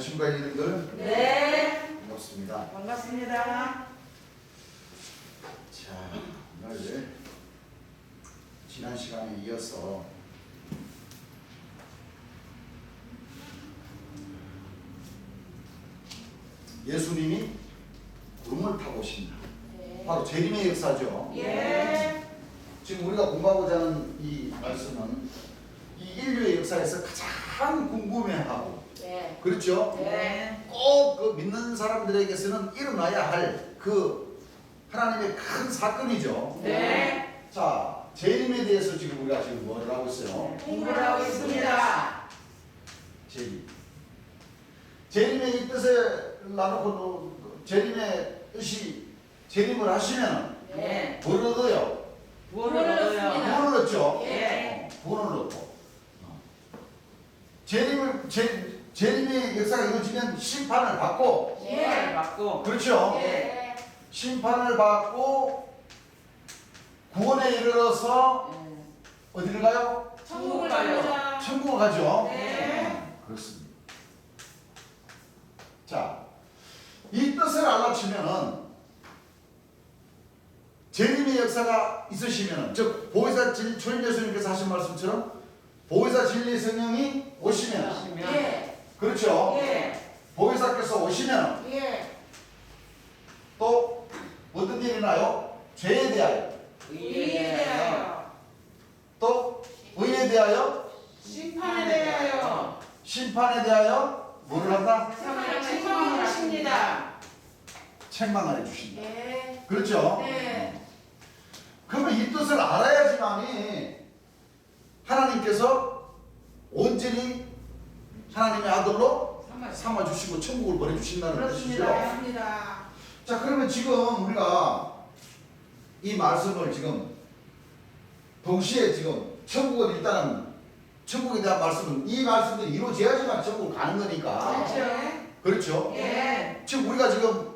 친구가 이름들 네. 반갑습니다. 반갑습니다. 자, 오늘 지난 시간에 이어서 예수님이 구름을 타고 오신다. 바로 재림의 역사죠. 예. 지금 우리가 공부하고자 하는 이 말씀은 이 인류의 역사에서 가장 궁금해하고 네. 그렇죠? 네. 꼭 그 믿는 사람들에게서는 일어나야 할 그 하나님의 큰 사건이죠. 네. 자, 재림에 대해서 지금 우리가 지금 뭘 하고 있어요? 공부를 하고 있습니다. 재림. 재림의 이 뜻을 나누고 재림의 뜻이 재림을 하시면 네. 뭘 얻어요? 무엇을 얻어요? 구원을 얻죠. 예. 구원을 얻고. 재림의 역사가 이루어지면 심판을 받고, 예. 맞고. 그렇죠? 예. 심판을 받고 구원에 이르러서 어디를 가요? 천국을 가요. 천국을 가죠. 네. 그렇습니다. 자, 이 뜻을 알아치면은 재림의 역사가 있으시면은, 즉 보혜사 초림 예수님께서 하신 말씀처럼 보혜사 진리 성령이 오시면, 예. 그렇죠? 예. 보혜사께서 오시면 예. 또 어떤 일이 나요? 죄에 대하여, 의에 대하여. 또 의에 대하여, 심판에 대하여. 심판에 대하여 뭐를 한다? 세상을 책망하십니다. 책망을 해주신다. 예. 그렇죠? 네. 그러면 이 뜻을 알아야지만이 하나님께서 온전히 하나님의 아들로 삼아주시고 천국을 보내주신다는 뜻이죠. 그렇습니다. 자, 그러면 지금 우리가 이 말씀을 지금 동시에 지금 천국은 일단은 천국에 대한 말씀은 이 말씀들이 이루어져야지만 천국을 가는 거니까. 그렇죠? 예. 지금 우리가 지금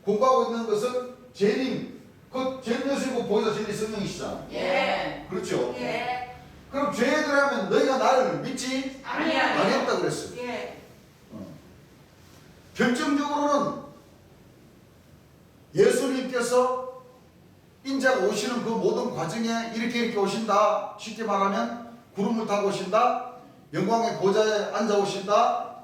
공부하고 있는 것은 재림, 그 재림 예수님고 보혜사 진리 성령이시잖아요. 예. 그렇죠? 예. 그럼 죄에 들어가면 너희가 나를 믿지 않겠다 그랬어요. 예. 결정적으로는 예수님께서 인자가 오시는 그 모든 과정에 이렇게 오신다. 쉽게 말하면 구름을 타고 오신다. 영광의 보좌에 앉아 오신다.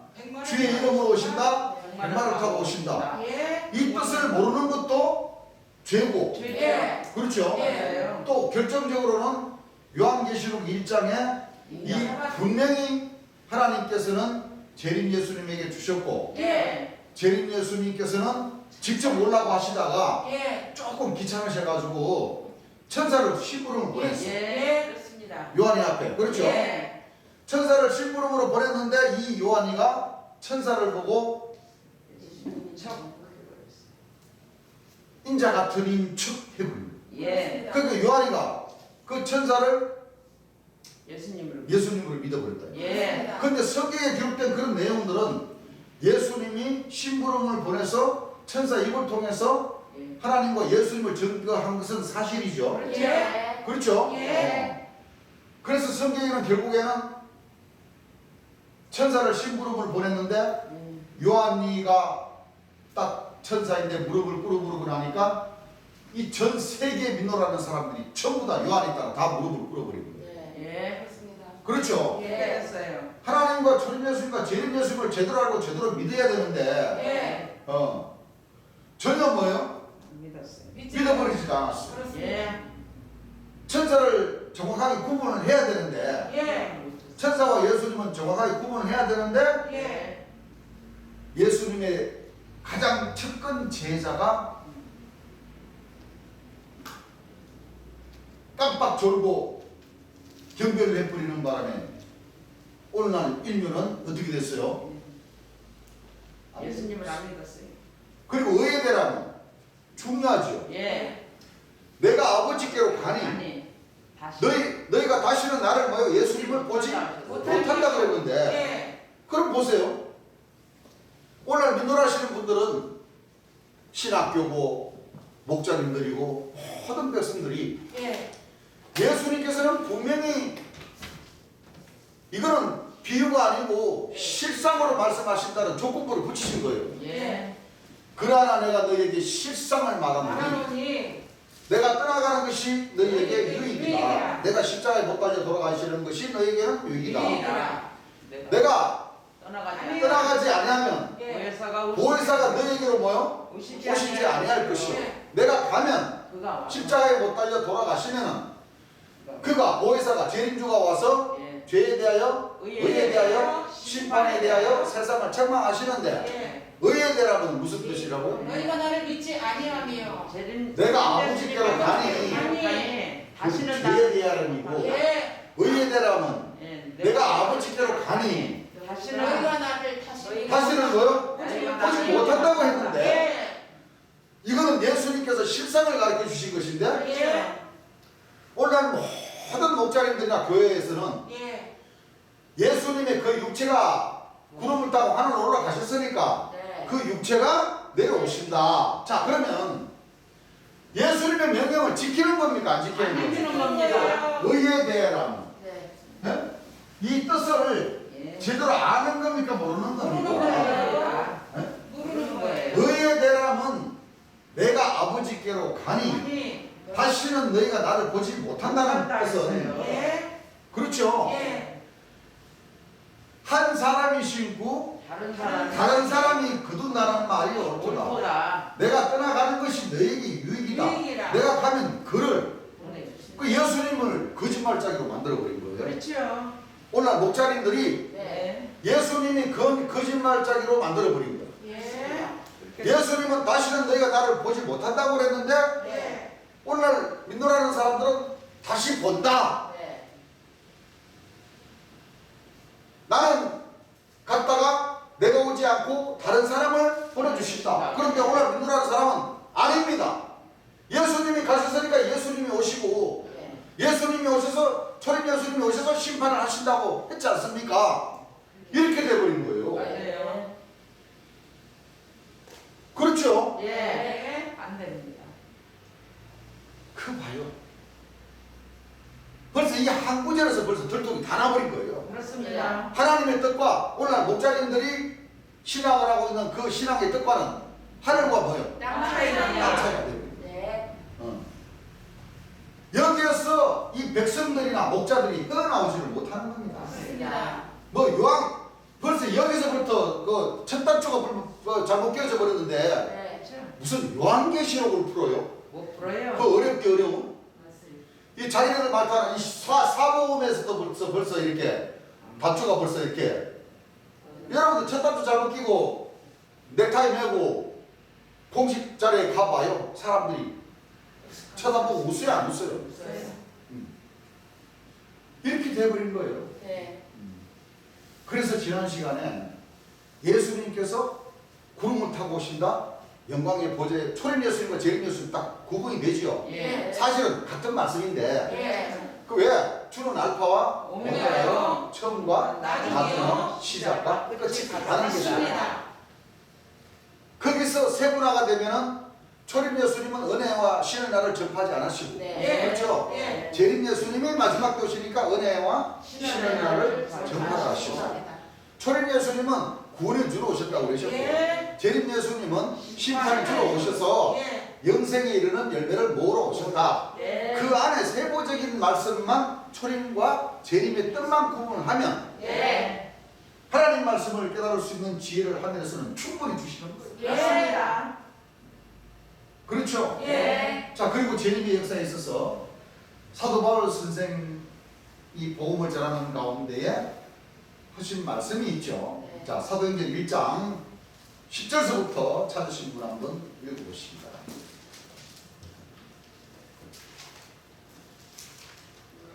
주의 이름으로 오신다. 백마를 타고 오신다. 예. 이 뜻을 모르는 것도 죄고. 예. 그렇죠? 예. 또 결정적으로는 요한계시록 1장에 이 분명히 하나님께서는 재림 예수님에게 주셨고, 예. 재림 예수님께서는 직접 오려고 하시다가 예. 조금 귀찮으셔가지고 천사를 심부름을 보냈어요. 예. 그렇습니다. 요한이 앞에. 그렇죠? 예. 천사를 심부름으로 보냈는데 이 요한이가 천사를 보고 인자 같은 인축 해버립니다. 예. 그러니까 요한이가 그 천사를 예수님으로. 예수님으로 믿어버렸다. 예. 그런데 성경에 기록된 그런 내용들은 예수님이 심부름을 보내서 천사 입을 통해서 하나님과 예수님을 증거한 것은 사실이죠. 예. 그렇죠? 예. 그래서 성경에는 결국에는 천사를 심부름을 보냈는데 요한이가 딱 천사인데 무릎을 꿇어부르고 나니까 이 전 세계 민노라는 사람들이 전부 다 요한이 따라 다 무릎을 꿇어버리고. 예. 그렇습니다. 그렇죠? 예. 됐어요. 하나님과 초림 예수님과 재림 예수님을 제대로 알고 제대로 믿어야 되는데 예. 전혀 뭐예요? 믿었어요. 믿어버리지도 않았어요. 예. 천사를 정확하게 구분을 해야 되는데 예. 천사와 예수님은 정확하게 구분을 해야 되는데 예. 예수님의 가장 측근 제자가 깜빡 졸고 경배를 해버리는 바람에 오늘날 인류는 어떻게 됐어요? 예수님을 안 믿었어요. 그리고 의에대라면 중요하죠. 예. 내가 아버지께로 가니 아니. 다시. 너희가 다시는 나를 뭐요? 예수님을 보지 못한다 그랬는데 예. 그럼 보세요. 오늘 민노라시는 분들은 신학교고 목자님들이고 모든 백성들이 예. 예수님께서는 분명히 이거는 비유가 아니고 실상으로 말씀하신다는 조건부를 붙이신 거예요. 예. 그러나 내가 너희에게 실상을 말하노니 말하노니 내가 떠나가는 것이 너희에게 너희에게 유익이다. 유익이다. 내가 십자가에 못 달려 돌아가시는 것이 너희에게는 유익이다. 유익이다. 내가 떠나가지 떠나가지 아니하면 예. 보혜사가 너희에게로 뭐요? 오시지 오시지 아니할 것이요. 예. 내가 가면 그가 와서. 십자가에 못 달려 돌아가시면은 그가 보혜사가 재림주가 와서 예. 죄에 대하여 의에 대하여 심판에 대하여 세상을 책망하시는데 예. 의에 대하면 무슨 뜻이라고요? 너희가 나를 믿지 아니하며 내가 아버지께로 가니 그 다시는 죄에 대하여이고 예. 의에 대하면 예. 내가 아버지께로 가니 다시는 너희가 나를 다시 다시는 뭐요? 보지 못한다고 했는데 예. 이거는 예수님께서 실상을 가르쳐 주신 것인데 예. 오늘 모든 목자님들이나 교회에서는 예. 예수님의 그 육체가 구름을 타고 하늘로 올라가셨으니까 네. 그 육체가 내려오신다. 자, 그러면 예수님의 명령을 지키는 겁니까? 안 지키는 지키는 겁니까? 겁니다. 의에 대해라는 네. 네? 이 뜻을 예. 제대로 아는 겁니까? 모르는 겁니까? 모르는 거예요. 네? 모르는 거예요. 의에 대해라면 내가 아버지께로 가니 아니. 다시는 너희가 나를 보지 못한다는 뜻은 예. 그렇죠. 예. 한 사람이 신고 다른 사람이 거둔다는 말이 옳도다. 옳도다. 내가 떠나가는 것이 너에게 유익이다. 유익이라. 내가 가면 그를 보내주신. 그 예수님을 거짓말짜기로 만들어버린 거예요. 그렇죠. 오늘 목자님들이 네. 예수님이 거짓말짜기로 만들어버린 거예요. 예. 예수님은 다시는 너희가 나를 보지 못한다고 그랬는데 네. 오늘 믿노라는 사람들은 다시 본다. 네. 나는 갔다가 내가 오지 않고 다른 사람을 보내주신다. 그런데 오늘 믿노라는 사람은 아닙니다. 예수님이 가셨으니까 예수님이 오시고 네. 예수님이 오셔서 초림 예수님이 오셔서 심판을 하신다고 했지 않습니까? 이렇게 돼버린 거예요. 맞아요. 그렇죠? 예. 네. 안 됩니다. 그 봐요. 벌써 이 한 구절에서 벌써 들통이 다 나버린 거예요. 그렇습니다. 하나님의 뜻과 오늘 목자님들이 신앙을 하고 있는 그 신앙의 뜻과는 하늘과 뭐예요? 남 차이가 차이가. 돼요. 네. 여기에서 이 백성들이나 목자들이 떠나오지를 못하는 겁니다. 맞습니다. 뭐 요한 벌써 여기서부터 그 첫 단추가 잘못 끼워져 버렸는데 네. 그렇죠. 무슨 요한계시록을 풀어요? 못 풀어요. 그 어렵게 어려운 맞습니다. 이 자기네들 말타는 이 사복음에서도 벌써 이렇게 단추가 벌써 이렇게 여러분들 첫 단추 잘못 끼고 넥타이 메고 공식 자리에 가봐요. 사람들이 쳐다보고 웃어요 안 웃어요? 네. 이렇게 돼버린 거예요. 네. 그래서 지난 시간에 예수님께서 구름을 타고 오신다. 영광의 보좌에 초림 예수님과 재림 예수님 딱 구분이 되지요. 예. 사실은 같은 말씀인데 예. 그 왜? 주는 알파와 오메가요. 처음과 나중이요. 나중이요. 시작과 끝이 다른 게 있습니다. 맞습니다. 거기서 세분화가 되면은 초림 예수님은 은혜와 신의 날을 전파하지 않으시고 네. 그렇죠? 예. 재림 예수님이 마지막 도시니까 은혜와 신의 신의 날을 날을 전파하시고 감사합니다. 초림 예수님은 구원을 주러 오셨다고 그러셨고 예. 재림 예수님은 심판을 주러 오셔서 예. 영생에 이르는 열매를 모으러 오셨다. 예. 그 안에 세부적인 말씀만 초림과 재림의 뜻만 구분하면 예. 하나님 말씀을 깨달을 수 있는 지혜를 하늘에서는 충분히 주시는 거예요. 예. 맞습니다. 그렇죠? 예. 자, 그리고 재림의 역사에 있어서 사도 바울 선생이 복음을 전하는 가운데에 하신 말씀이 있죠. 네. 자, 사도행전 1장 10절서부터 찾으신 분 한번 읽어보십니다.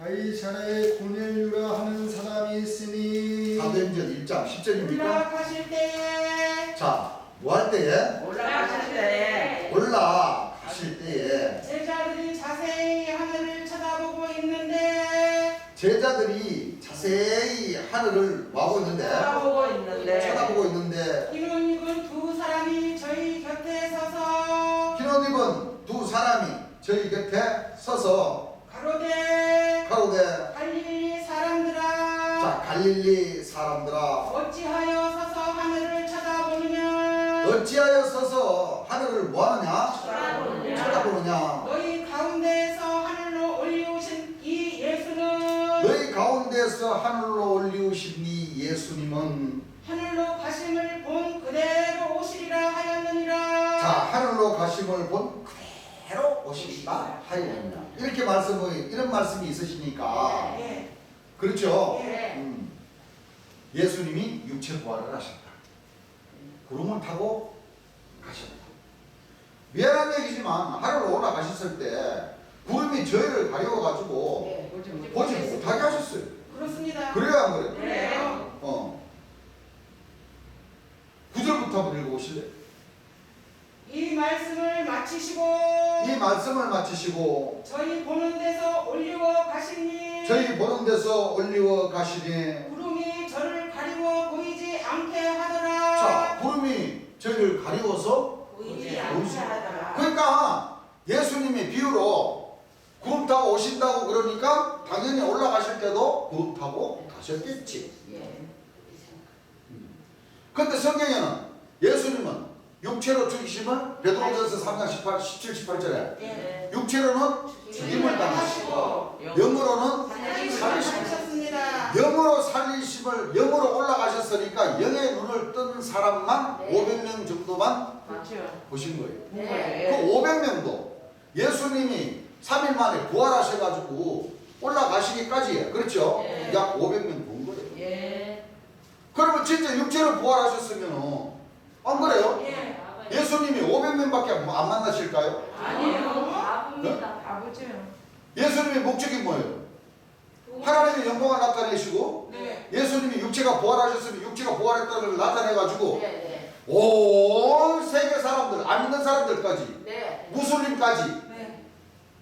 가이사라에 고넬류라 하는 사람이 있으니 사도행전 1장 10절입니까? 올라가실 때에 자, 뭐 할 때에? 올라가실 때 올라가실 때에 제자들이 자세히 하늘을 쳐다보고 있는데 제자들이 자세히 하늘을 와고 있는데 쳐다보고 있는데 이런 입은 두 사람이 저희 곁에 서서 흰옷 입은 두 사람이 저희 곁에 서서 가로되 가로되 갈릴리 사람들아 자 갈릴리 사람들아 어찌하여 서서 하늘을 쳐다보느냐 어찌하여 서서 하늘을 뭐하느냐 쳐다보느냐. 쳐다보느냐 너희 가운데에서 하늘로 올리우신 이 예수는 너희 가운데서 하늘로 올리우신 이 예수님은 하늘로 가심을 본 그대로 오시리라 하였느니라. 자 하늘로 가심을 본 그대로 오시리라 하였느니라 이렇게 이런 말씀이 있으시니까 예. 그렇죠? 예. 예수님이 육체 부활을 하셨다. 구름을 타고 가셨다. 미안한 얘기지만 하늘로 올라가셨을 때 구름이 저희를 가려워가지고 보지 못하게 하셨어요. 그렇습니다. 그래요 안 그래요? 그래요. 9절부터 한번 읽어보실래요? 이 말씀을 마치시고 이 말씀을 마치시고 저희 보는 데서 올리워 가시니 저희 보는 데서 올리워 가시니 구름이 저를 가리워 보이지 않게 하더라. 자 구름이 저희를 가리워서 보이지 않게 하더라. 그러니까 예수님이 비유로 구름 타고 오신다고 그러니까 당연히 올라가실 때도 구름 타고 가셨겠지. 그런데 성경에는 예수님은 육체로 죽이심을 베드로전서 3장 17, 18절에 예. 육체로는 죽임을 당하시고 영으로는 살리셨습니다. 영으로 살리심을 영으로 올라가셨으니까 영의 눈을 뜬 사람만 500명 정도만 그렇죠. 보신 거예요. 네. 그 500명도 예수님이 3일 만에 부활하셔가지고 올라가시기까지 그렇죠? 네. 약 500명 본 거예요. 예. 그러면 진짜 육체로 부활하셨으면 안 그래요? 예. 예수님이 500명밖에 안 만나실까요? 아니에요. 아버죠. 예수님의 목적이 뭐예요? 하나님의 영광을 나타내시고 네. 예수님이 육체가 부활하셨으면 육체가 부활했다는 걸 나타내가지고 네. 온 세계 사람들, 안 믿는 사람들까지 네. 무슬림까지 네.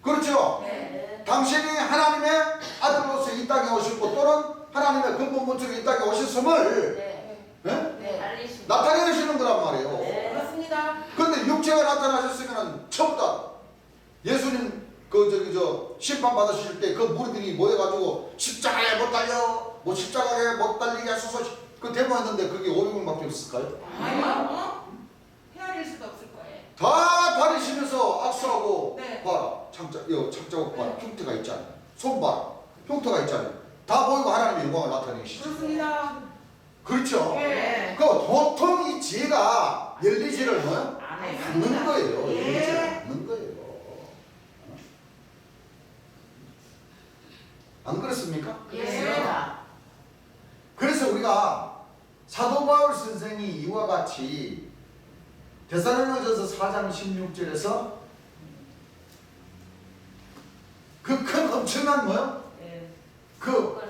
그렇죠? 네. 당신이 하나님의 아들로서 이 땅에 오셨고 또는 하나님의 근본 본체로 이 땅에 오셨음을 네. 예? 네. 나타내시는 거란 말이에요. 네. 그렇습니다. 그런데 육체가 나타나셨으면 처음부터 예수님 심판 받으실 때 그 무리들이 모여가지고 십자가에 못 달려 뭐 십자가에 못 달리게 하소서 그 데모했는데 그게 500명밖에 없을까요? 아니요. 헤아릴 수도 없을 거예요. 다 다니시면서 악수하고 네. 봐라 창자국 봐라 흉터가 있잖아요. 손 봐라 흉터가 있잖아요. 다 보이고 하나님의 영광을 나타내시죠. 그렇습니다. 그렇죠? 예. 그 보통 이 지혜가 열리지를 뭐요? 안 해요. 않는 거예요. 예. 열리지를 않는 거예요. 안 그렇습니까? 예. 그래서 우리가 사도 바울 선생이 이와 같이 데살로니가전서 4장 16절에서 그 큰 엄청난 뭐요? 그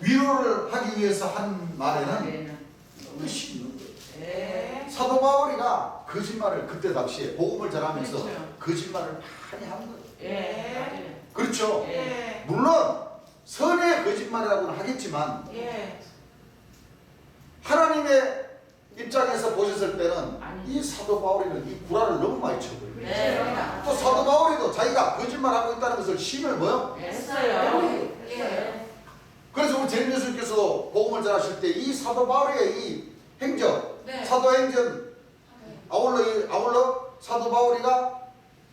위로를 하기 위해서 한 말에는 뜻이 있는 거예요. 예. 사도 바울이가 거짓말을 그때 당시에 복음을 전하면서 그렇죠. 거짓말을 많이 한 거예요. 예. 그렇죠? 예. 물론 선의 거짓말이라고는 하겠지만 예. 하나님의 입장에서 보셨을 때는 아니. 이 사도 바울이는 이 구라를 너무 많이 쳐버려요. 네. 또 사도 바울이도 자기가 거짓말하고 있다는 것을 신을 뭐요? 했어요. 예. 그래서 우리 재림 예수님께서도 복음을 전하실 때 이 사도 바울의 이 행적, 네. 사도행전 아울러 사도 바울이가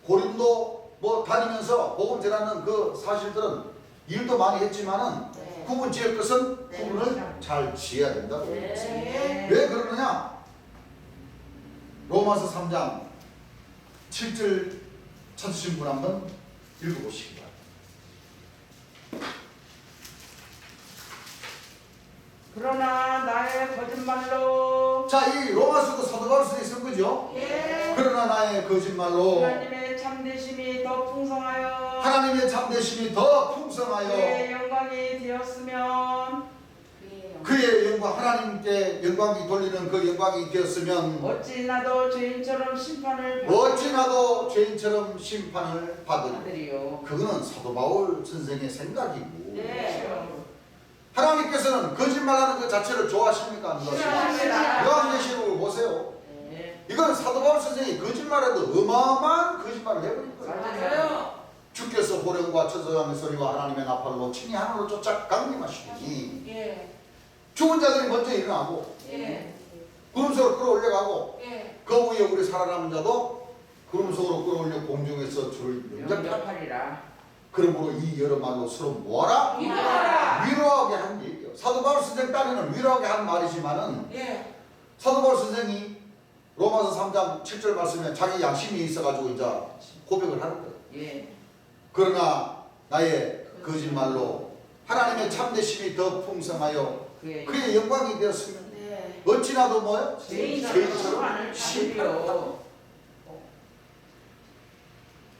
고린도 뭐 다니면서 복음 전하는 그 사실들은 일도 많이 했지만은 네. 구분 지을 것은 네. 구분을 잘 지어야 된다고 네. 했어요. 왜 그러느냐? 로마서 3장 7절 찾으신 분 한번 읽어보시기 바랍니다. 그러나 나의 거짓말로 자, 이 로마서도 사도 바울 선생이 쓴 거죠? 예. 그러나 나의 거짓말로 하나님의 참되심이 더 풍성하여 하나님의 참되심이 더 풍성하여 그의 영광이 되었으면 그의 영광 하나님께 영광이 돌리는 그 영광이 되었으면 어찌 나도 죄인처럼 심판을 어찌나도 죄인처럼 심판을 받으리. 받으리요. 그거는 사도 바울 선생의 생각이고 네. 하나님께서는 거짓말하는 것 자체를 좋아하십니까? 안 좋아하십니까? 싫어합니다. 요한계시록을 보세요. 네. 이건 사도 바울 선생이 거짓말해도 어마어마한 거짓말을 해버린 거예요. 맞아요. 주께서 호령과 천사장의 소리와 하나님의 나팔로 친히 하늘로 쫓아 강림하시니 예. 죽은 자들이 먼저 일어나고 예. 구름 속으로 끌어올려가고 예. 그 후에 우리 살아남은 자도 구름 속으로 끌어올려 공중에서 주를 영접하라. 영접하리라. 그러므로 이 여러 말로 서로 뭐하라? 위로하라. 위로하게 한 얘기예요. 사도 바울 선생 딸에는 위로하게 한 말이지만은 예. 사도 바울 선생이 로마서 3장 7절 말씀에 자기 양심이 있어가지고 이제 고백을 하는 거예요. 예. 그러나 나의 거짓말로 하나님의 참되심이 더 풍성하여 그의 그의 영광이 되었으면 네. 어찌나도 뭐요? 죄인처럼 심판을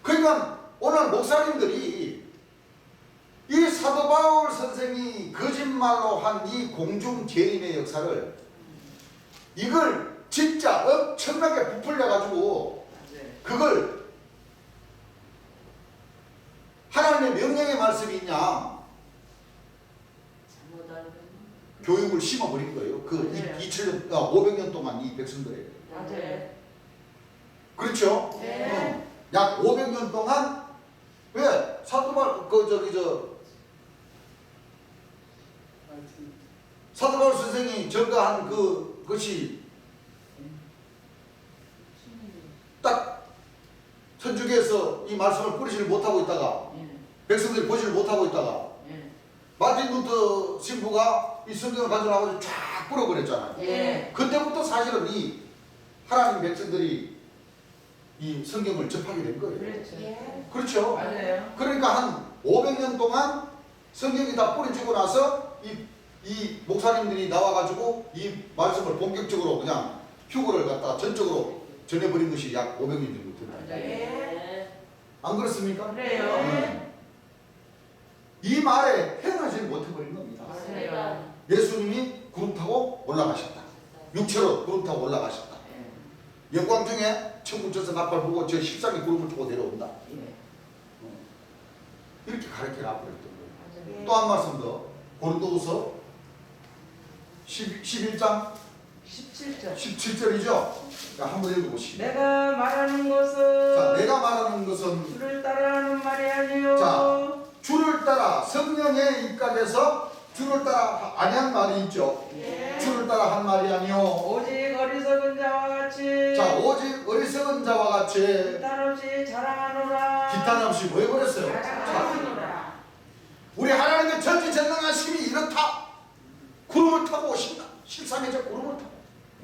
그러니까 오늘 목사님들이 이 사도 바울 선생이 거짓말로 한 이 공중 재림의 역사를 이걸 진짜 엄청나게 부풀려 가지고 그걸 하나님의 명령의 말씀이 있냐 교육을 심어버린 거예요. 그 맞아요. 500년 동안 이 백성들에게. 맞아요. 그렇죠? 네. 약 500년 동안 왜 사도바울 사도바울 선생이 전가한 그것이 딱 천주교에서 이 말씀을 뿌리지를 못하고 있다가 예. 백성들이 보지를 못하고 있다가 예. 마틴 루터 신부가 이 성경을 가져나가서 쫙 뿌려버렸잖아요. 예. 그때부터 사실은 이 하나님 백성들이 이 성경을 접하게 된 거예요. 그렇죠. 예. 그렇죠? 맞아요. 그러니까 한 500년 동안 성경이 다 뿌려지고 나서 이 목사님들이 나와가지고 이 말씀을 본격적으로 그냥 휴거를 갖다가 전적으로 전해버린 것이 약 500년 정도 됩니다. 예. 안 그렇습니까? 그래요. 네. 이 말에 행하지 못해버린 겁니다. 맞아요. 예수님이 구름 타고 올라가셨다. 육체로 구름 타고 올라가셨다. 예. 영광 중에 천국에서 나팔 보고 저 십상의 구름을 타고 내려온다. 예. 이렇게 가르쳐 놔버렸던 거예요. 맞아요. 또 한 말씀 더. 고린도후서 11장 17절. 17절이죠. 한번 읽어보시죠. 내가 말하는 것은 자, 내가 말하는 것은 주를 따라하는 말이 아니요. 자, 주를 따라 성령의 입각에서 주를 따라 아니한 말이 있죠. 예. 주를 따라 한 말이 아니요. 오직 어리석은 자와 같이 자, 오직 어리석은 자와 같이 기탄 없이 자랑하노라. 기탄 없이 뭐 해버렸어요? 자랑하노라. 우리 하나님의 전지전능하심이 이렇다. 구름을 타고 오신다. 실상의 저 구름을 타고.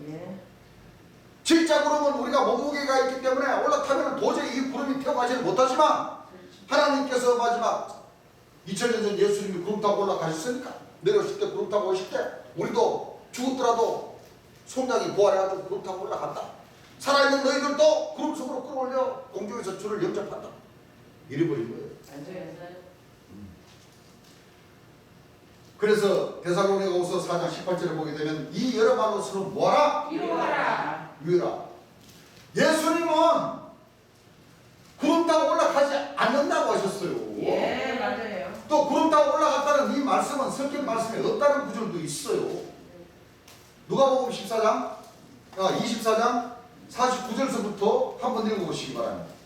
예. 진짜 구름은 우리가 몸무게가 있기 때문에 올라타면 도저히 이 구름이 태워가지는 못하지만 하나님께서 마지막 2000년 전 예수님이 구름 타고 올라가셨으니까 내려오실 때 구름 타고 오실 때 우리도 죽었더라도 손장이 부활해가지고 구름 타고 올라간다. 살아있는 너희들도 구름 속으로 끌어올려 공중에서 주를 영접한다. 이래버린 거예요. 맞아요. 그래서 데살로니가후서 4장 18절을 보게 되면 이 여러 말로 서로 뭐하라? 위로하라. 위로하라. 예수님은 구름 타고 올라가지 않는다고 하셨어요. 예, 맞아요. 또 구름 타고 올라갔다는 이 말씀은 성경 말씀에 없다는 구절도 있어요. 누가복음 24장 49절서부터 한번 읽어보시기 바랍니다.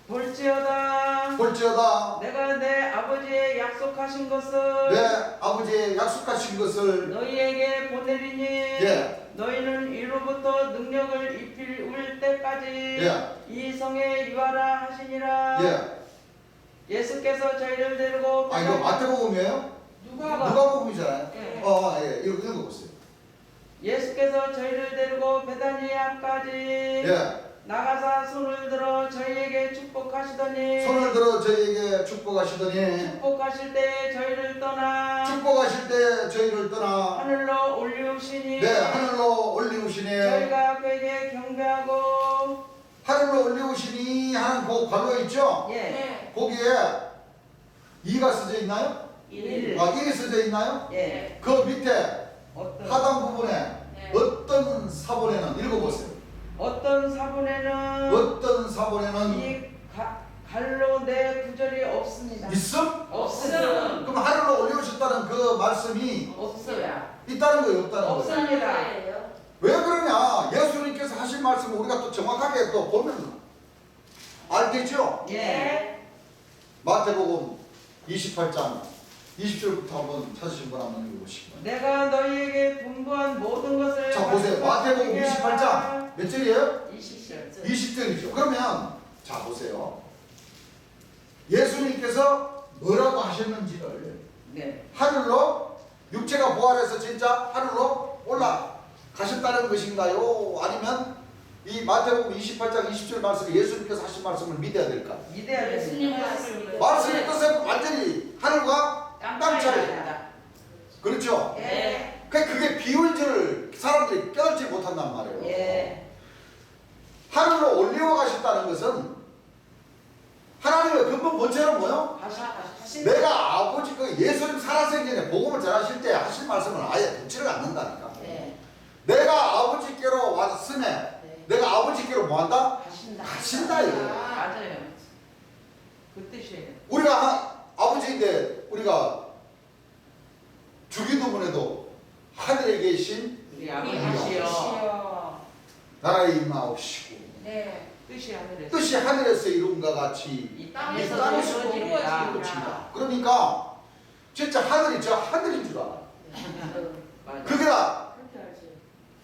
볼지어다 내가 내 아버지의 약속하신 것을 내 아버지의 약속하신 것을 너희에게 보내리니 예. 너희는 이로부터 능력을 입힐 때까지 예. 이 성에 유하라 하시니라. 예. 예수께서 저희를 데리고 아 이거 마태복음이에요? 누가복음이잖아요. 예. 예. 읽어보세요. 예수께서 저희를 데리고 베다니아까지 예. 나가사 손을 들어 저희에게 축복하시더니 손을 들어 저희에게 축복하시더니 축복하실 때 저희를 떠나 축복하실 때 저희를 떠나 하늘로 올리우시니 네 하늘로 올리우시니 저희가 그에게 경배하고 하늘로 올리우시니 하는 그 관로 있죠? 예. 거기에 2가 써져 있나요? 1. 1이 써져 있나요? 예. 그 밑에 어떤 하단 부분에 어떤 사본에는 읽어보세요. 어떤 사본에는 어떤 사본에는 이 갈로 내 구절이 없습니다. 있음? 없음. 그럼 하늘로 올리우셨다는 그 말씀이 없어요. 있다는 거예요? 없다는 거예요? 없습니다. 왜 그러냐? 예수님께서 하신 말씀을 우리가 또 정확하게 또 보면 알겠죠? 예. 마태복음 28장 20절부터 한번 찾으신 분 한번 읽어보시기 바랍니다. 내가 너희에게 분부한 모든 것을 자 보세요. 마태복음 28장 몇 절이에요? 20절. 20절이죠. 그러면 자 보세요. 예수님께서 뭐라고 하셨는지를 네. 하늘로 육체가 부활해서 진짜 하늘로 올라가셨다는 것인가요? 아니면 이 마태복음 28장 20절 말씀을 예수님께서 하신 말씀을 믿어야 될까? 믿어야 예수님 됩니다. 말씀을 말씀의 뜻은 완전히 하늘과 땅 차이. 그렇죠? 예. 그게 비유인지를 사람들이 깨닫지 못한단 말이에요. 예. 하늘로 올리워 가셨다는 것은 하나님의 근본 본체는 뭐요? 내가 아버지 그 예수님 살아생전 전에 복음을 전하실 때 하신 말씀을 아예 듣지를 않는다니까. 네. 내가 아버지께로 왔음에 네. 내가 아버지께로 뭐한다? 가신다. 가신다 이거. 맞아요. 그 뜻이에요. 우리가 아버지인데 우리가 주기도문에도 하늘에 계신 우리 우리 아버지시여. 아버지시여. 나라의 임하옵시고 네. 뜻이 하늘에서. 뜻이 하늘에서 이룬과 같이 이 땅에서 땅에서 이루어집니다. 이루어집니다. 그러니까 진짜 하늘이 저 하늘인 줄 알아. 맞아요. 그렇게 알지.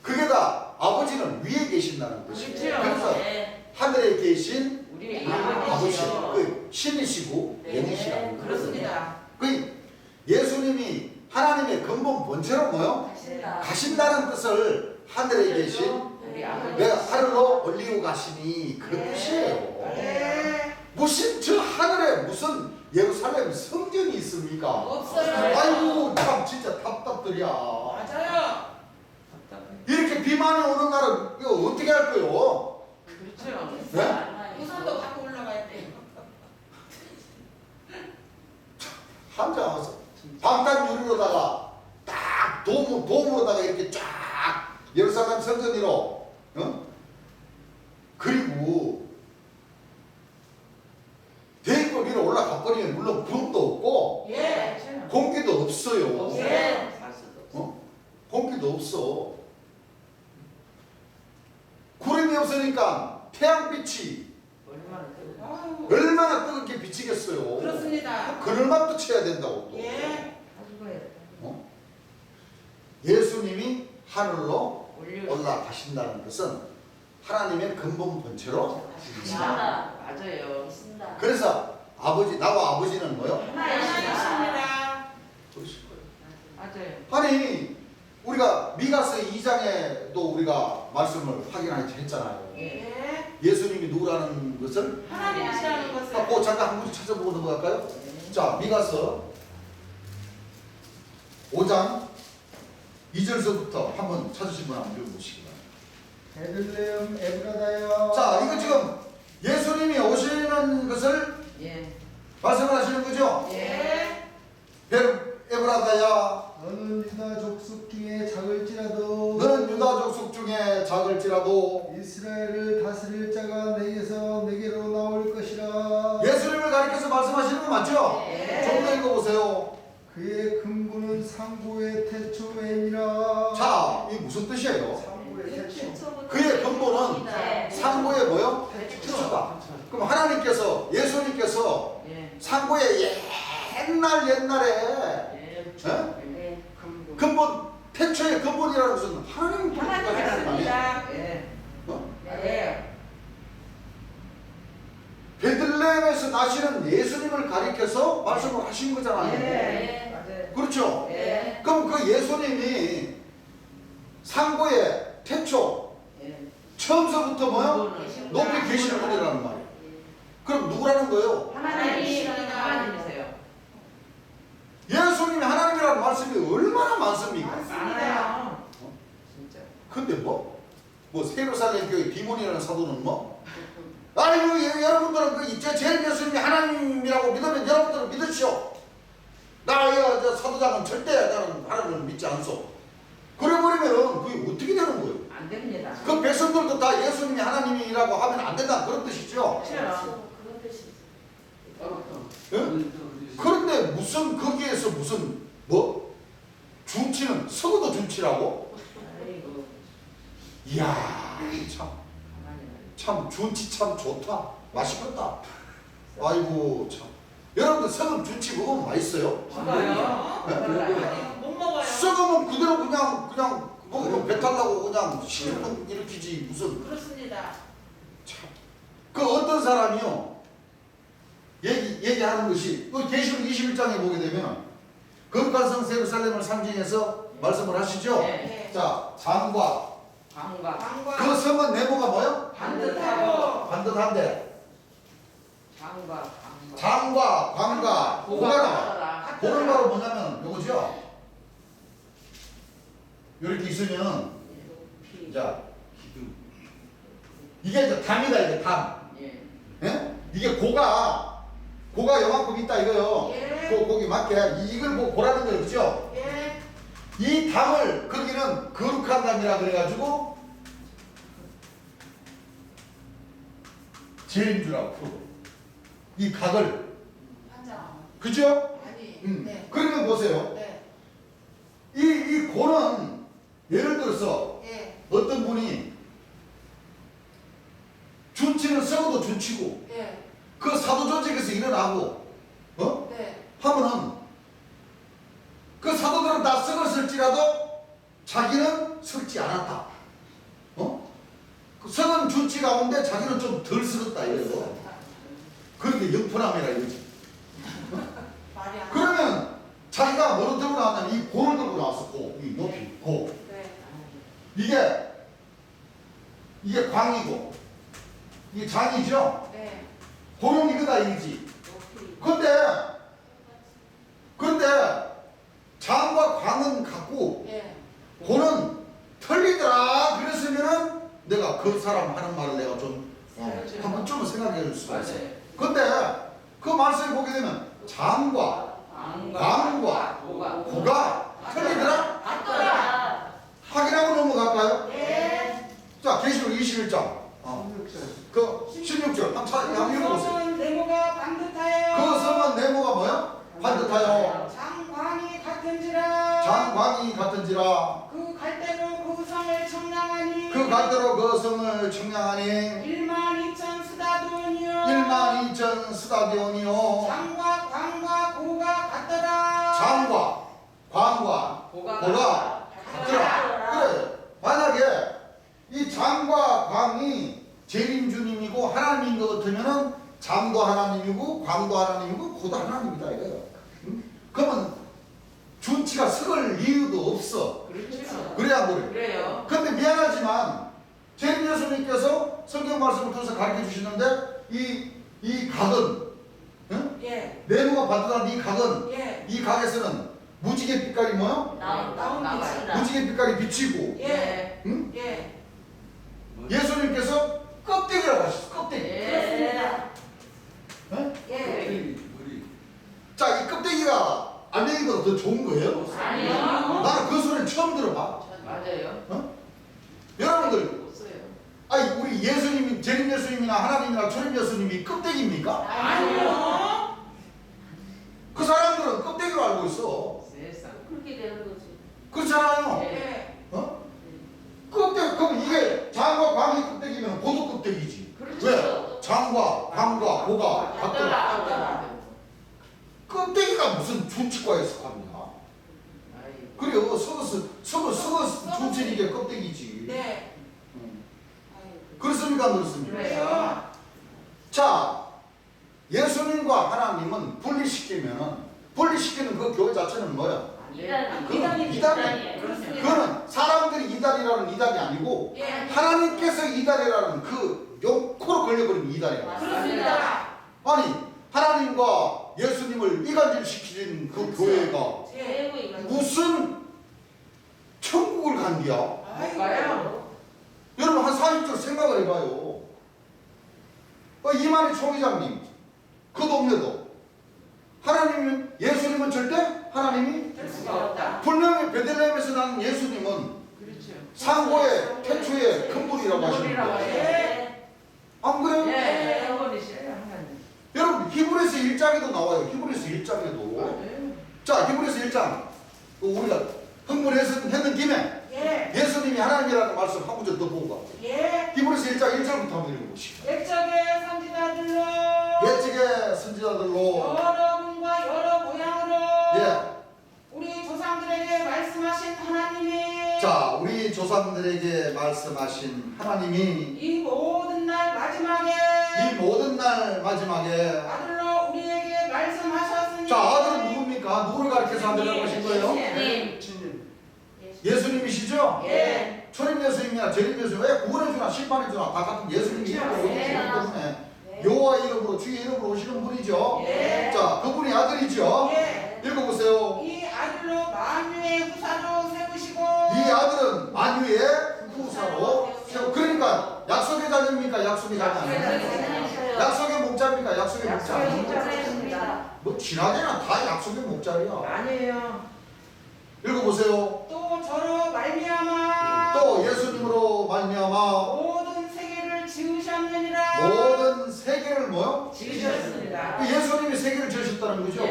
그게 다 아버지는 위에 계신다는 뜻이에요. 그렇죠. 그래서 네. 하늘에 계신 우리 아버지, 아버지시여. 그 신이시고 네. 영이시라고. 그렇습니다. 그 예수님이 하나님의 근본 본체로 뭐요? 가신다. 가신다는 뜻을 하늘에 계신 우리 아버지. 내가 하늘로 올리고 가시니 그 네. 뜻이에요. 네. 무슨 저 하늘에 무슨 예루살렘 성전이 있습니까? 없어요. 아이고 참 진짜 답답들이야. 맞아요. 이렇게 비만이 오는 날은 이거 어떻게 할 거요? 그렇죠. 네? 우산도 갖고 올라가야 돼. 한장 와서 방탄 유리로다가 딱 도움으로다가 이렇게 쫙 예루살렘 성전 위로 그리고 대입법 위로 올라가 버리면 물론 구름도 없고 예. 공기도 없어요. 예. 살 수도 없어. 공기도 없어. 구름이 없으니까 태양빛이 얼마나 뜨거워. 아우. 얼마나 뜨겁게 비치겠어요. 그렇습니다. 그늘만 비쳐야 된다고 또. 예. 예수님이 하늘로 올려. 올라가신다는 것은 하나님의 근본 본체로 가신다. 맞아요. 가신다. 그래서 아버지 나와 아버지는 뭐요? 하나님이십니다. 그러실 거예요. 맞아요. 아니 우리가 미가서 2장에도 우리가 말씀을 확인했잖아요. 예. 예. 예수님이 누구라는 것을 하나님이시라는 것을. 그 잠깐 한 문제 찾아보고 넘어갈까요? 자 미가서 5장 2절서부터 한번 찾으신 분 한번 읽어보시기 바랍니다. 베들레헴 에브라다야. 자 이거 지금 예수님이 오시는 것을 예. 말씀을 하시는 거죠? 예. 에브라다야 너는 유다 족속 중에 작을지라도 너는 유다 족속 중에 작을지라도 이스라엘을 다스릴 자가 내게서 내게로 나올 것이라. 예수님을 가리켜서 말씀하시는 거 맞죠? 예. 좀 더 읽어보세요. 그의 근본은 상고의 태초이니라. 자, 이게 무슨 뜻이에요? 상고의 태초. 그의 근본은 상고의 뭐요? 태초다. 그럼 하나님께서 예수님께서 예. 상고의 옛날에 예. 네. 근본 태초의 근본이라는 것은 하나님 하나님이십니다. 예. 네. 베들레헴에서 나시는 예수님을 가리켜서 말씀을 하신 거잖아요. 예. 맞아요. 그렇죠? 예. 그럼 그 예수님이 상고의 태초 예. 처음서부터 뭐요? 그거는 높이 계시는 분이라는 말이에요. 그럼 누구라는 거예요? 하나님이십니다. 하나님이세요. 예수님이 하나님이라는 말씀이 얼마나 많습니까? 많아요. 진짜. 근데 뭐 세르살렘 교회 디몬이라는 사도는 뭐? 아이고 여러분들은 그 제일 예수님이 하나님이라고 믿으면 여러분들은 믿으시오. 저 사도장은 절대 나는 하나님을 믿지 않소. 그래버리면은 그게 어떻게 되는 거예요? 안 됩니다. 그 백성들도 다 예수님이 하나님이라고 하면 안 된다 그런 뜻이죠. 그렇죠. 그런 뜻이지. 예? 그런데 무슨 거기에서 무슨 뭐 준치는 서구도 준치라고? 아이고. 이야 참 준치 참 좋다 맛있겠다. 아이고 참 여러분들 썩은 준치 먹으면 맛있어요? 먹어요. 네? 몰라요. 못 먹어요. 썩으면 그대로 그냥 먹으면 배탈 나고 그냥 식욕 일으키지 무슨. 그렇습니다. 그 어떤 사람이요 얘기하는 것이 그 계시록 21장에 보게 되면 거룩한 성 예루살렘을 상징해서 말씀을 하시죠. 네. 자, 장과 광과 왕과 그 성은 네모가 뭐요? 반듯하고 반듯한데 장과 장과 광과 고가 나와. 같더라. 고는 바로 뭐냐면 요거죠. 이렇게 있으면 자 이게 이제 담이다. 이게 담. 예. 예? 이게 고가 요만큼 있다 이거요. 예. 거기 맞게 이걸 뭐 고라는 거예요, 그죠? 예. 이 담을 거기는 거룩한 담이라 그래가지고 재림주라고 부르고 이 각을 한장 그죠? 아니. 네. 그러면 보세요. 네. 이 고는 예를 들어서 예. 어떤 분이 준치는 썩어도 준치고 예. 그 사도 조직에서 일어나고 네. 하면은 그 사도들은 다 썩었을지라도 자기는 썩지 않았다. 그 썩은 준치 가운데 자기는 좀 덜 썩었다 이래요. 그렇게 영포남이라 이거지. 말이 안 그러면 자기가 뭐로 들고 나왔냐면 이 고를 들고 나왔어. 이 높이 고. 네. 이게 광이고 이게 장이죠. 네. 고는 이거다 이거지. 그런데 장과 광은 같고 예. 고는 틀리더라. 그랬으면은 내가 그 사람 하는 말을 내가 좀 한 번쯤은 생각해 줄 수가 있어. 맞아요. 근데 그 말씀을 보게 되면 장과 광과 고가 틀리더라. 같더라. 확인하고 넘어갈까요? 예. 자, 계시록 21장. 그 16절. 한번 읽어보세요. 성은 네모가 반듯하여. 그 성은 네모가 뭐야? 반듯하여 장광이 같은지라. 장광이 같은지라 그 갈대로 그 성을 청량하니. 그 갈대로 그 성을 청량하니 12,000 수다돈이요. 12,000 스타디온이요. 장과 광과 고가 같더라. 장과 광과 고가 같더라. 그래. 만약에 이 장과 광이 재림주님이고 하나님인 것 같으면은 장도 하나님이고 광도 하나님이고 고도 하나님이다 이거예요. 응? 그러면 준치가 썩을 이유도 없어. 그렇죠. 그래야 뭐래. 그래요. 근데 미안하지만 재림 예수님께서 성경 말씀을 통해서 가르쳐 주시는데 이 각은 응? 예. 네모가 반듯한 이 각은 예. 이 각에서는 무지개 빛깔이 뭐요? 나와요. 무지개 빛깔이 비치고 예. 응? 예. 예수님께서 껍데기라고 하셨어. 껍데기. 그렇습니다. 응? 예. 자, 이 껍데기가 알맹이보다 더 좋은 거예요? 아니요. 나는 그 소리는 처음 들어봐. 맞아요. 여러분들, 없어요. 아니 우리 예수님이 재림 예수님이나 하나님이나 초림 예수님이 껍데기입니까? 아니요. 그 사람들은 껍데기로 알고 있어. 세상. 그렇게 되는 거지. 그렇잖아요. 예. 껍데기, 그럼 이게 장과 광이 껍데기면 고도 껍데기지. 그렇죠. 왜? 장과 광과 고가 같더라. 같더라. 껍데기가 무슨 준치과에 속합니까? 그래요. 썩어서 준치니까 껍데기지. 네. 그렇습니까? 안 그렇습니까? 그래요. 자, 예수님과 하나님은 분리시키는 그 교회 자체는 뭐야? 이단, 그 이단이 이단이에요. 그렇습니다. 그거는 사람들이 이단이라는 이단이 아니고 예. 하나님께서 이단이라는 그 욕코로 걸려버리면 이단이야. 그렇습니다. 아니 하나님과 예수님을 이간질시키는 그 교회가 예. 최고 이만. 무슨 천국을 간디야? 가요. 여러분 한 40절 생각을 해봐요. 이만희 총회장님 그 동네도 하나님은 예수님은 절대 하나님이 될 수가 없다. 분명히 베들레헴에서 난 예수님은 그렇죠. 상고의 태초의 근본이라고 하시는데 예. 안 그래요? 예. 해버리시래요. 하나님. 여러분 히브리서 1장에도 나와요. 히브리서 1장에도 맞아요. 자 히브리서 1장 우리가 흥분했는 김에 예. 예수님이 하나님이라는 말씀 한 구절 더 보고 가. 예. 히브리서 1장 1절부터 한번 읽어보시죠. 옛적의 선지자들로 옛적의 선지자들로 여러 자, 우리 조상들에게 말씀하신 하나님이 이 모든 날 마지막에 이 모든 날 마지막에 아들로 우리에게 말씀하셨으니 자, 아들은 누굽니까? 누구를 가르쳐서 아들이라고 하신 거예요? 예수님이시죠? 예. 초림 예수님이나 재림 예수님 왜 구원해주나 심판해주나 다 같은 예수님이 이름으로 오시기 때문에 여호와 이름으로 주의 이름으로 오시는 분이죠. 예. 자, 그분이 아들이죠. 예. 읽어보세요. 이 아들로 만유의 후사로 세우시고 이 아들은 만유의 후사로 세우. 그러니까 약속의 자녀입니까? 약속의 자녀. 약속의 목자입니까? 약속의 목자. 뭐 지나게나 다 약속의 목자리야. 아니에요. 읽어보세요. 또 저로 말미암아 또 예수님으로 말미암아 모든 세계를 지으셨느니라. 모든 세계를 뭐요? 지으셨습니다. 예수님이 세계를 지으셨다는 거죠.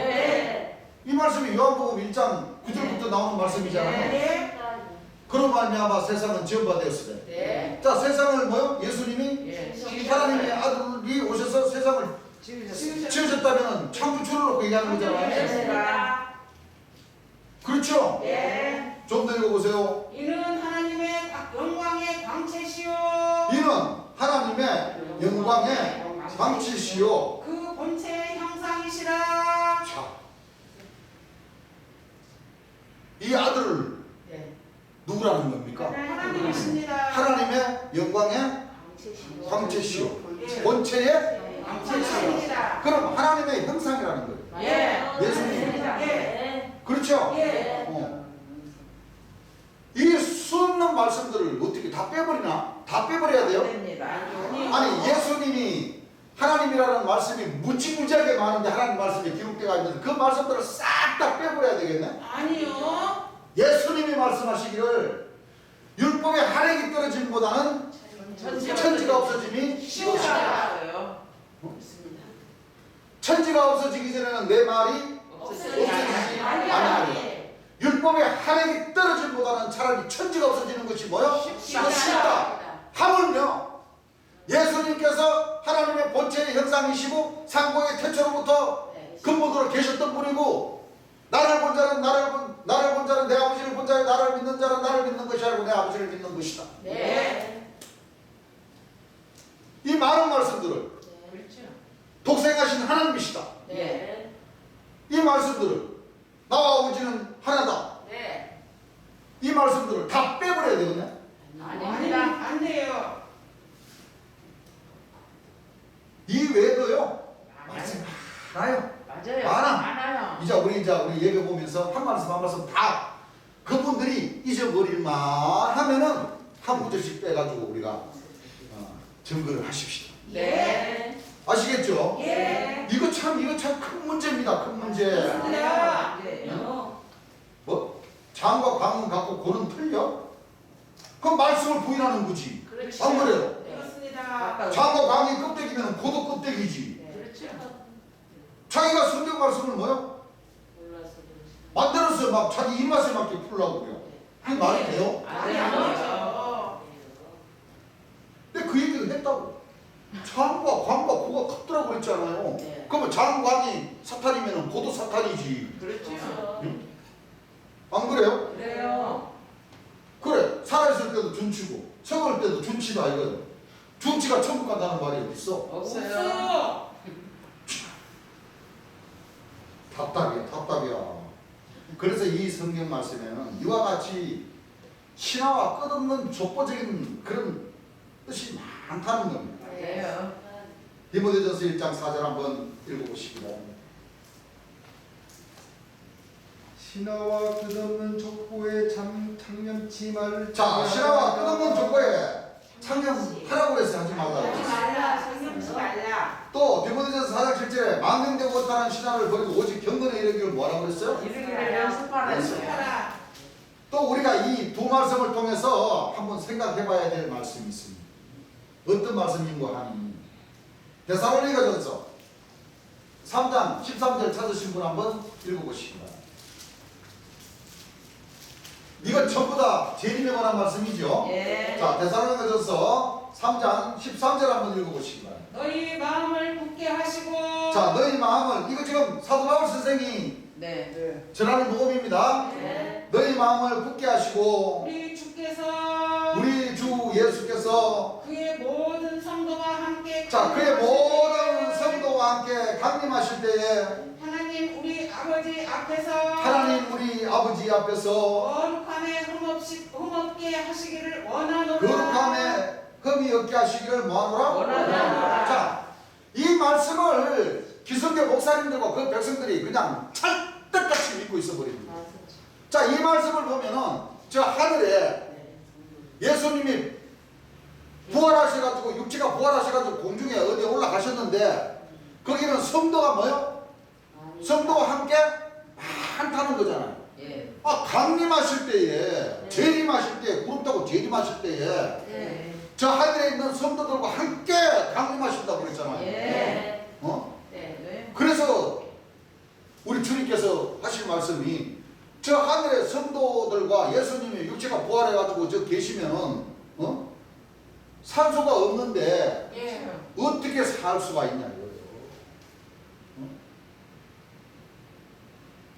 이 말씀이 요한복음 1장 9절부터 나오는 말씀이잖아요. 예. 그로 말미암아 세상은 지음바 되었으되. 네. 자, 세상을 뭐요? 예수님이 예. 하나님의 아들이 오셔서 세상을 지으셨습니다. 지으셨다면 창조 주를 놓고 얘기하는 거잖아요. 그렇죠? 예. 좀 더 읽어보세요. 이는 하나님의 영광의 광채시요 이는 하나님의 영광의 광채시요. 그 본체의 형상이시라. 자, 이 아들을 네. 누구라는 겁니까? 하나님이십니다. 하나님의 영광의 광채시요. 예. 본체의 광채시입니다. 그럼 하나님의 형상이라는 거예요. 예. 예수님. 예. 그렇죠? 예. 이 수없는 말씀들을 어떻게 다 빼버리나? 다 빼버려야 돼요? 됩니다. 아니, 예수님이 하나님이라는 말씀이 무지무지하게 많은데 하나님 말씀이 기록되어 있는데 그 말씀들을 싹 다 빼버려야 되겠네? 아니요. 예수님이 말씀하시기를 율법의 하락이 떨어짐보다는 천지가 없어짐이 쉬우시다. 천지가 없어지기 전에는 내 말이 없어지지 아니하리라. 율법의 하락이 떨어짐보다는 차라리 천지가 없어지는 것이 뭐요? 쉽다. 하물며 예수님께서 하나님의 본체의 형상이시고 상고의 태초로부터 근본으로 계셨던 분이고 나를 본 자는 나를 본 자는 내 아버지를 본 자요 나를 믿는 자는 나를 믿는 것이 아니고 내 아버지를 믿는 것이다. 이 많은 말씀들을 독생하신 하나님이시다. 이 말씀들을 나와 아버지는 하나다. 이 말씀들을 다 빼버려야 되겠네. 안 돼요. 이 외에도요 말씀 많아요. 많아. 이제 우리 얘기 보면서 한 말씀 다 그분들이 잊어버릴만 하면은 한 구절씩 빼가지고 우리가 증거를 하십시다. 아시겠죠? 예. 이거 참 큰 문제입니다. 큰 문제. 뭐 장과 광은 갖고 고는 틀려? 그럼 말씀을 부인하는 거지. 안 그래요? 그렇습니다. 장과 광이 껍데기면 고도 껍데기지. 자기가 성경 말씀을 뭐요? 만들었어요. 막 자기 입맛에 맞게 풀라고 그래요. 그게 말이 돼요? 아니죠. 근데 그 얘기를 했다고. 장과 광과 고가 같더라고 그랬잖아요. 그러면 장광이 사탄이면 고도 사탄이지. 안 그래요? 그래요. 그래. 살아있을 때도 둔치고 썩을 때도 둔치다 이거예요. 둔치가 천국 간다는 말이 어딨어? 없어요. 답답이야. 그래서 이 성경 말씀에는 이와 같이 신화와 끝없는 족보적인 그런 뜻이 많다는 겁니다. 디모데전서 1장 4절 한번 읽어보시기 바랍니다. 신화와 끝없는 족보의 창념치 말. 자, 신화와 끝없는 족보에 창념하라고 그랬어. 하지 말라고. 성경치 말라. 또 디모데전서 4장 7절에 망령되고 못하는 신화를 버리고 오직 경건에 이르기를 뭐라고 그랬어요? 이르기를 연습하라. 축하라. 또 우리가 이 두 말씀을 통해서 한번 생각해 봐야 될 말씀이 있습니다. 어떤 말씀인가 하니 데살로니가전서 3장 13절 찾으신 분 한번 읽어보시기 바랍니다. 이건 전부 다 재림에 관한 말씀이죠. 자, 데살로니가전서 3장 13절 한번 읽어보시기 바랍니다. 너희 마음을 굳게 하시고. 자, 너희 마음을, 이거 지금 사도 바울 선생이 전하는 복음입니다. 너희 마음을 굳게 하시고 우리 주 앞에서 그의 모든 성도와 함께 자 그의 모든 성도와 함께 강림하실 때에 하나님 우리 아버지 앞에서 하나님 우리 아버지 앞에서 거룩함에 흠없게 하시기를 원하노라. 거룩함에 흠이 없게 하시기를 뭐하노라? 원하노라. 자, 이 말씀을 기성교 목사님들과 그 백성들이 그냥 찰떡같이 믿고 있어 버립니다. 자, 이 말씀을 보면은 저 하늘에 예수님이 부활하셔가지고 육체가 부활하셔가지고 공중에 어디에 올라가셨는데 거기는 성도가 뭐요? 성도와 함께 많다는 거잖아요. 예. 아, 강림하실 때에 재림하실 때에 구름 타고 재림하실 때에 예. 저 하늘에 있는 성도들과 함께 강림하신다고 그랬잖아요. 예. 네. 그래서 우리 주님께서 하실 말씀이 저 하늘의 성도들과 예수님이 육체가 부활해가지고 저 계시면은 산소가 없는데 예. 어떻게 살 수가 있냐 이거예요.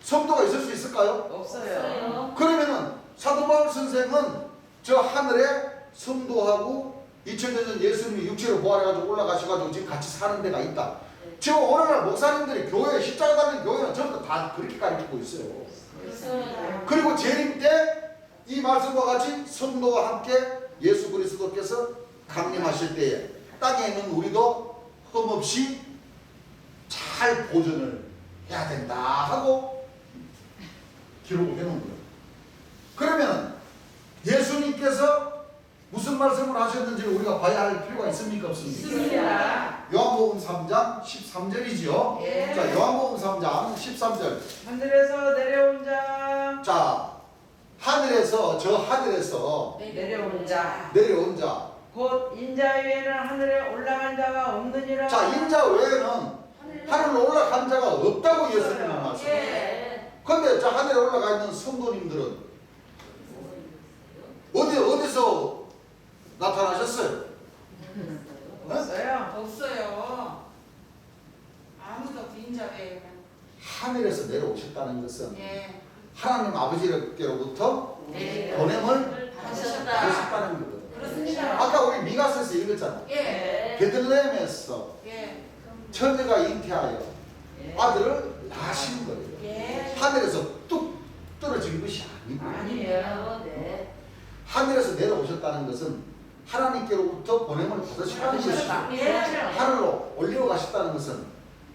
성도가 있을 수 있을까요? 없어요. 그러면은 사도 바울 선생은 저 하늘에 성도하고 2000년 전 예수님이 육체로 부활해가지고 올라가셔가지고 지금 같이 사는 데가 있다. 지금 오늘날 목사님들이 교회 십자가 달린 교회는 전부 다 그렇게 가르치고 있어요. 그리고 재림 때 이 말씀과 같이 성도와 함께 예수 그리스도께서 강림하실 때에 땅에 있는 우리도 흠없이 잘 보존을 해야 된다 하고 기록을 해놓은 거예요. 그러면 예수님께서 무슨 말씀을 하셨는지를 우리가 봐야 할 필요가 있습니까? 없습니까? 있습니다. 요한복음 3장 13절이지요. 예. 자, 요한복음 3장 13절. 하늘에서 내려온 자. 자, 하늘에서 저 하늘에서 내려온 자. 내려온 자. 곧 인자 외에는 하늘에 올라간 자가 없느니라. 자, 인자 외에는 하늘로 올라간 자가 없다고 예수님은 말씀하세요. 예. 그런데 저 하늘에 올라가 있는 성도님들은 어디서 나타나셨어요? 없어요. 없어요. 아무도 빈자 외에는. 하늘에서 내려오셨다는 것은 예. 하나님 아버지께로부터 네. 보냄을 받으셨다. 받으셨다는 거거든요. 그렇습니다. 아까 우리 미가서에서 읽었잖아요. 예. 베들레헴에서 예. 처녀가 잉태하여 아들을 낳으신 거예요. 예. 하늘에서 뚝 떨어진 것이 아니고 아니에요. 하늘에서 내려오셨다는 것은 하나님께로부터 보냄을 받으셨다는 것이죠. 예. 하늘로 올려가셨다는 것은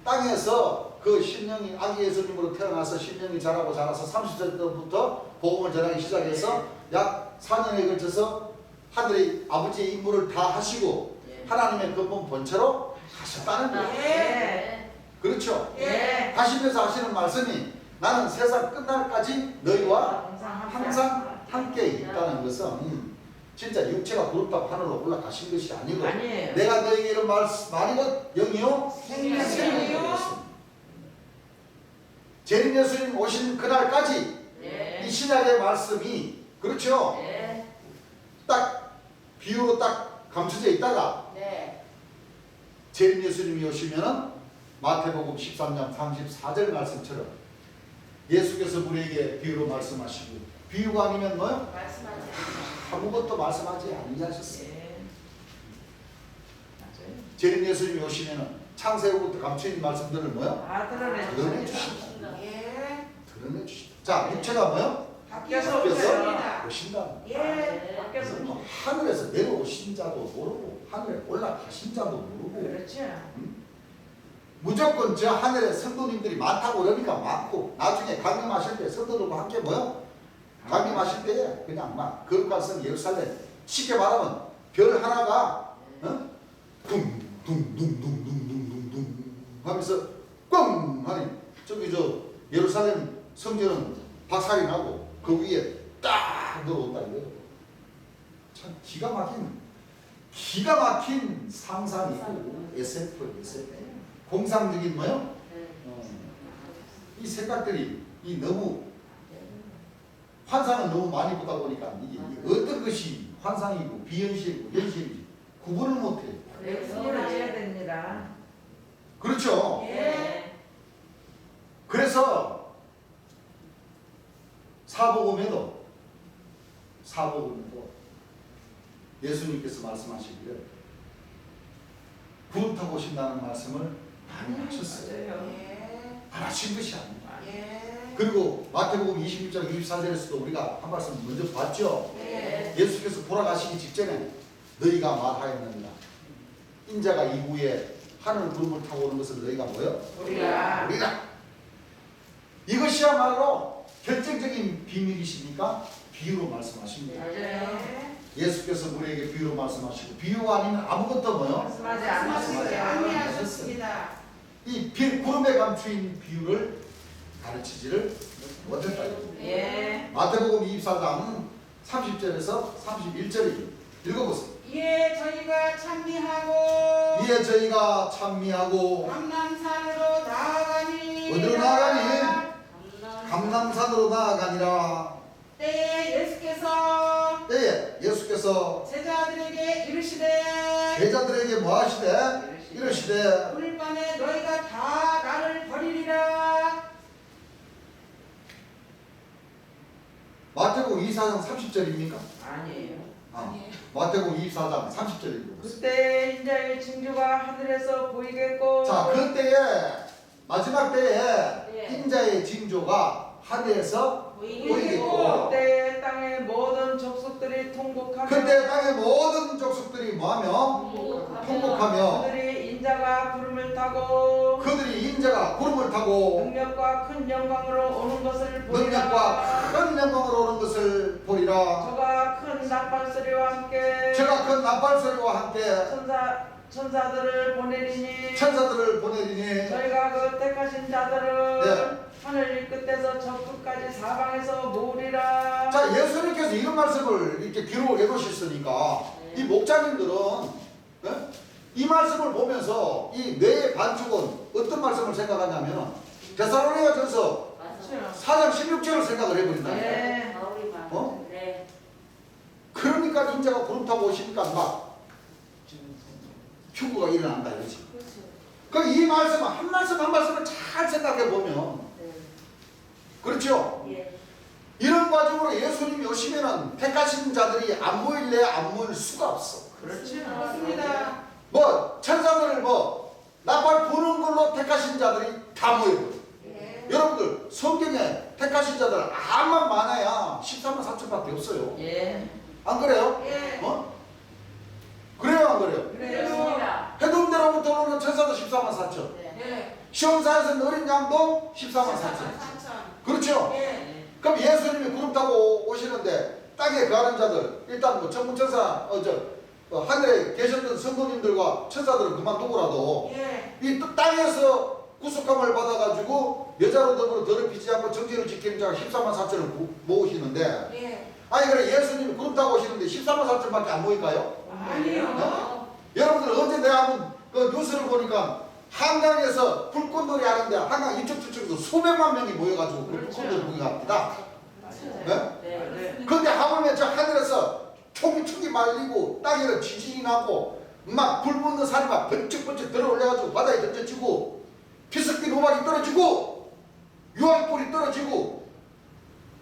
땅에서 그 신령이 아기 예수님으로 태어나서 신령이 자라고 자라서 30살 때부터 복음을 전하기 시작해서 약 4년에 걸쳐서 하늘의 아버지의 임무를 다 하시고 하나님의 근본 본체로 가셨다는 거예요. 예. 그렇죠? 예. 하시면서 하시는 말씀이 나는 세상 끝날까지 너희와 항상 함께 있다는 것은 진짜 육체가 부럽다고 하늘로 올라가신 것이 아니고 아니에요. 내가 너희에게 이런 말이고 영이요 생명이요. 재림 예수님 오신 그날까지 이 신약의 말씀이 그렇죠? 딱 비유로 딱 감춰져 있다가 네. 재림 예수님이 오시면은 마태복음 13장 34절 말씀처럼 예수께서 우리에게 비유로 말씀하시고 비유가 아니면 뭐요? 말씀하지 아무것도 말씀하지 아니하셨어요. 맞아요. 재림 예수님이 오시면은 창세후부터 감춰진 말씀들을 뭐요? 다 드러내 드러내 주신다. 예. 드러내 주신다. 자, 육체가 뭐요? 바뀌어서 오십니다. 오신다. 예. 바뀌어서 뭐 하늘에서 내려오신 자도 모르고 하늘에 올라가신 자도 모르고 그렇죠. 무조건 저 하늘에 성도님들이 많다고 그러니까 많고 나중에 강림하실 때 성도들과 함께 뭐요? 강림하실 때에 그냥 막 거룩한 성 예루살렘 쉽게 말하면 별 하나가 둥둥둥둥둥둥둥 하면서 꽝 하니 저기 저 예루살렘 성전은 박살이 나고 그 위에 딱 들어온다 이거예요. 참 기가 막힌 상상이고 SF 공상적인 뭐요? 이 생각들이 이 너무 환상을 너무 많이 보다 보니까 이게 어떤 것이 환상이고 비현실이고 현실인지 구분을 못해요. 구분을 해야 됩니다. 그렇죠? 예. 그래서 사복음에도 예수님께서 말씀하시기를 구름 타고 오신다는 말씀을 많이 하셨어요. 맞아요. 안 하신 것이 아닙니다. 예. 그리고 마태복음 26장 24절에서도 우리가 한 말씀 먼저 봤죠. 네. 예수께서 돌아가시기 직전에 너희가 말하였느니라. 인자가 이후에 하늘 구름을 타고 오는 것을 너희가 뭐요? 우리가 우리가. 이것이야말로 결정적인 비밀이십니까? 비유로 말씀하십니다. 맞아요. 예수께서 우리에게 비유로 말씀하시고 비유 아니면 아무것도 뭐요? 말씀하지 말씀하시지 않았어요. 아니하셨습니다. 이 구름에 감추인 비유를 가르치지를 못했다. 예. 마태복음 24장 30절에서 31절입니다. 읽어보세요. 이에 저희가 찬미하고 이에 저희가 찬미하고 감람산으로 나아가니 어디로 나아가니? 감람산으로 나아가니라. 때에 예수께서 때에 예수께서 제자들에게 이르시되 제자들에게 뭐 하시되? 이르시되 오늘 밤에 너희가 다 나를 버리리라. 마태복음 24장 30절입니까? 아니에요. 마태복음 24장 30절입니다. 그때 인자의 징조가 하늘에서 보이겠고 자, 그때에 마지막 때에 예. 인자의 징조가 하늘에서 보이겠고 그때 땅의 모든 족속들이 통곡하며 그때 땅의 모든 족속들이 뭐하며 통곡하며 그들이 인자가 구름을 타고 그들이 인자가 구름을 타고 능력과 큰 영광으로 오는 것을 보리라. 능력과 큰 영광으로 오는 것을 보리라. 저가 큰 나팔 소리와 함께 제가 큰 나팔 소리와 함께 천사들을 보내리니 천사들을 보내리니 저희가 그 택하신 자들을 네. 하늘 이 끝에서 저 끝까지 사방에서 모으리라. 자, 예수님께서 이런 말씀을 이렇게 기록을 해놓으셨으니까 이 목자님들은 이 말씀을 보면서 이 뇌의 반죽은 어떤 말씀을 생각하냐면 데살로니가전서 4장 16절을 생각을 해버린다. 네. 어? 그러니까 인자가 구름 타고 오시니까 막 휴거가 일어난다 이거지. 그 이 말씀 한 말씀 한 말씀을 잘 생각해 보면 그렇죠. 이런 과정으로 예수님이 오시면은 택하신 자들이 안 모일래 안 모일 수가 없어. 그렇지. 그렇습니다. 뭐 천사들을 뭐 나팔 부는 걸로 택하신 자들이 다 모여요. 여러분들 성경에 택하신 자들 암만 많아야 13만 4천밖에 없어요. 예. 안 그래요? 예. 어? 그래요 안 그래요? 그래요. 해동대로부터 오는 천사도 14만 4천. 예. 시험사에서 어린 양도 14만 4천. 4천. 그렇죠? 예. 그럼 예수님이 구름 타고 오시는데 땅에 거하는 자들 일단 뭐 천문천사 하늘에 계셨던 성도님들과 천사들은 그만두고라도 예. 이 땅에서 구속함을 받아가지고 여자로 더불어 더럽히지 않고 정죄를 지키는 자가 14만 4천을 모으시는데 예. 아니 그래 예수님이 구름 타고 오시는데 14만 4천밖에 안 모일까요? 아니요. 여러분들 어제 내가 한번 그 뉴스를 보니까 한강에서 불꽃놀이 하는데 한강 이쪽 저쪽에서 수백만 명이 모여가지고 그 불꽃놀이 구경합니다. 네? 네. 근데 하물며 저 하늘에서 총이 말리고 땅에서 지진이 나고 막 불 붙는 산이 막 번쩍번쩍 들어올려가지고 바다에 던져지고 피석기 노박이 떨어지고 유황불이 떨어지고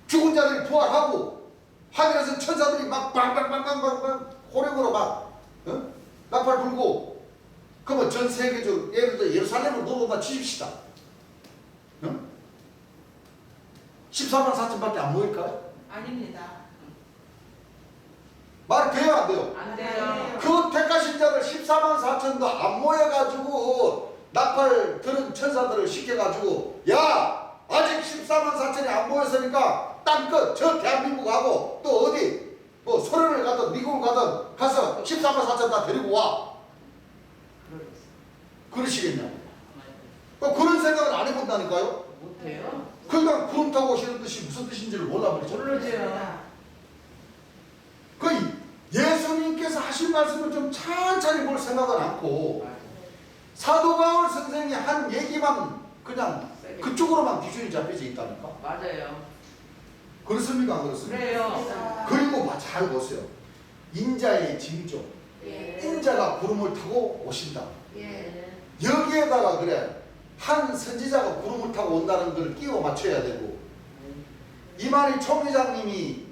죽은 자들이 부활하고 하늘에서 천사들이 막 빵빵빵빵빵 호령으로 막 나팔 불고 그러면 전 세계적으로 예를 들어 예루살렘으로 놀러다 치십시다. 14만 4천밖에 안 모일까요? 아닙니다. 말이 돼요 안 돼요? 안 돼요. 그 택하신 자들 14만 4천도 안 모여가지고 나팔 들은 천사들을 시켜가지고 야 아직 14만 4천이 안 모였으니까 땅끝 저 대한민국하고 또 어디 뭐 소련을 가든 미국을 가든 가서 14만 4천 다 데리고 와 그러시겠냐? 그런 생각을 안 해본다니까요? 못해요. 그러니까 구름 타고 오시는 뜻이 무슨 뜻인지를 몰라버리죠. 모르죠. 그 예수님께서 하신 말씀을 좀 천천히 볼 생각을 않고 사도 바울 선생이 한 얘기만 그냥 그쪽으로만 기준이 잡혀져 있다니까. 맞아요. 그렇습니까? 안 그렇습니까? 그래요. 그리고 잘 보세요. 인자의 징조. 예. 인자가 구름을 타고 오신다. 예. 여기에다가 그래 한 선지자가 구름을 타고 온다는 걸 끼워 맞춰야 되고 이만희 총회장님이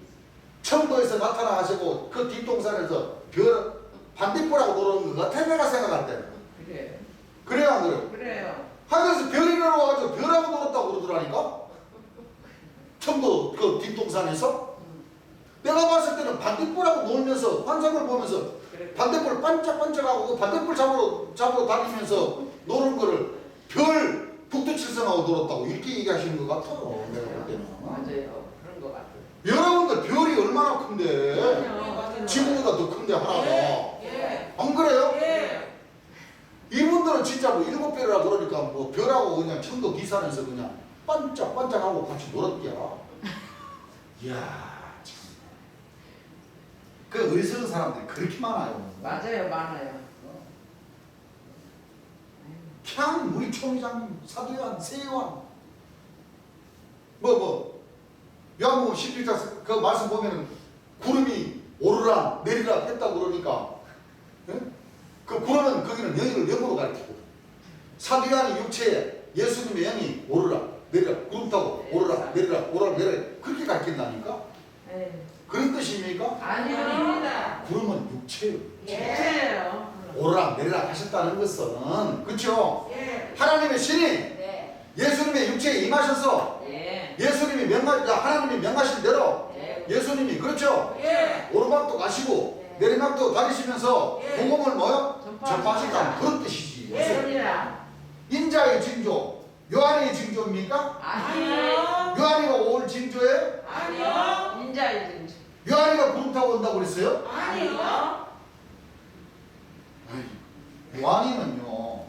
청도에서 나타나시고 그 뒷동산에서 별 반딧불하고 놀는 것 같아 내가 생각할 때는. 그래. 그래요 안 그래요? 그래요. 하늘에서 별이 내려와가지고 별하고 놀았다고 그러더라니까. 청도 그 뒷동산에서 내가 봤을 때는 반딧불하고 놀면서 환상을 보면서 그래. 반딧불 반짝반짝하고 그 반딧불 잡으러 다니면서 노는 거를 별 북두칠성하고 놀았다고 이렇게 얘기하시는 것 같아요. 내가 볼 때는. 맞아요. 그런 것 같아요. 여러분들 별이 얼마나 큰데 그럼요. 지구보다 더 큰데 하나가 예. 안 그래요? 예. 이분들은 진짜 뭐 7별이라 그러니까 뭐 별하고 그냥 청도 기산에서 그냥 반짝반짝하고 같이 놀았대야. 이야 참. 그 어리석은 사람들이 그렇게 많아요. 맞아요. 많아요. 그냥 우리 총회장님, 사도요한, 세요한 요한복음 11장 그 말씀 보면은 구름이 오르라 내리라 했다고 그러니까 예? 그 구름은 거기는 영으로 가르치고 사도요한의 육체에 예수님의 영이 오르라 내리라 구름 타고 오르라 내리라 그렇게 가르친다니까. 네. 그런 뜻입니까? 아닙니다. 구름은 육체예요. 진짜예요. 오르락 내리락 하셨다는 것은 그렇죠? 예. 하나님의 신이 네. 예수님의 육체에 임하셔서 네. 예수님이 하나님이 명하신 대로 네. 예수님이 그렇죠? 예. 오르막도 가시고 네. 내리막도 다니시면서 예. 복음을 뭐요? 전파하셨다. 전파하셨다는 그런 뜻이지. 예. 소리라. 인자의 징조, 요한의 징조입니까? 아니요. 요한이가 올 징조예요? 아니요. 인자의 징조. 요한이가 구름 타고 온다고 그랬어요? 아니요. 요한이는요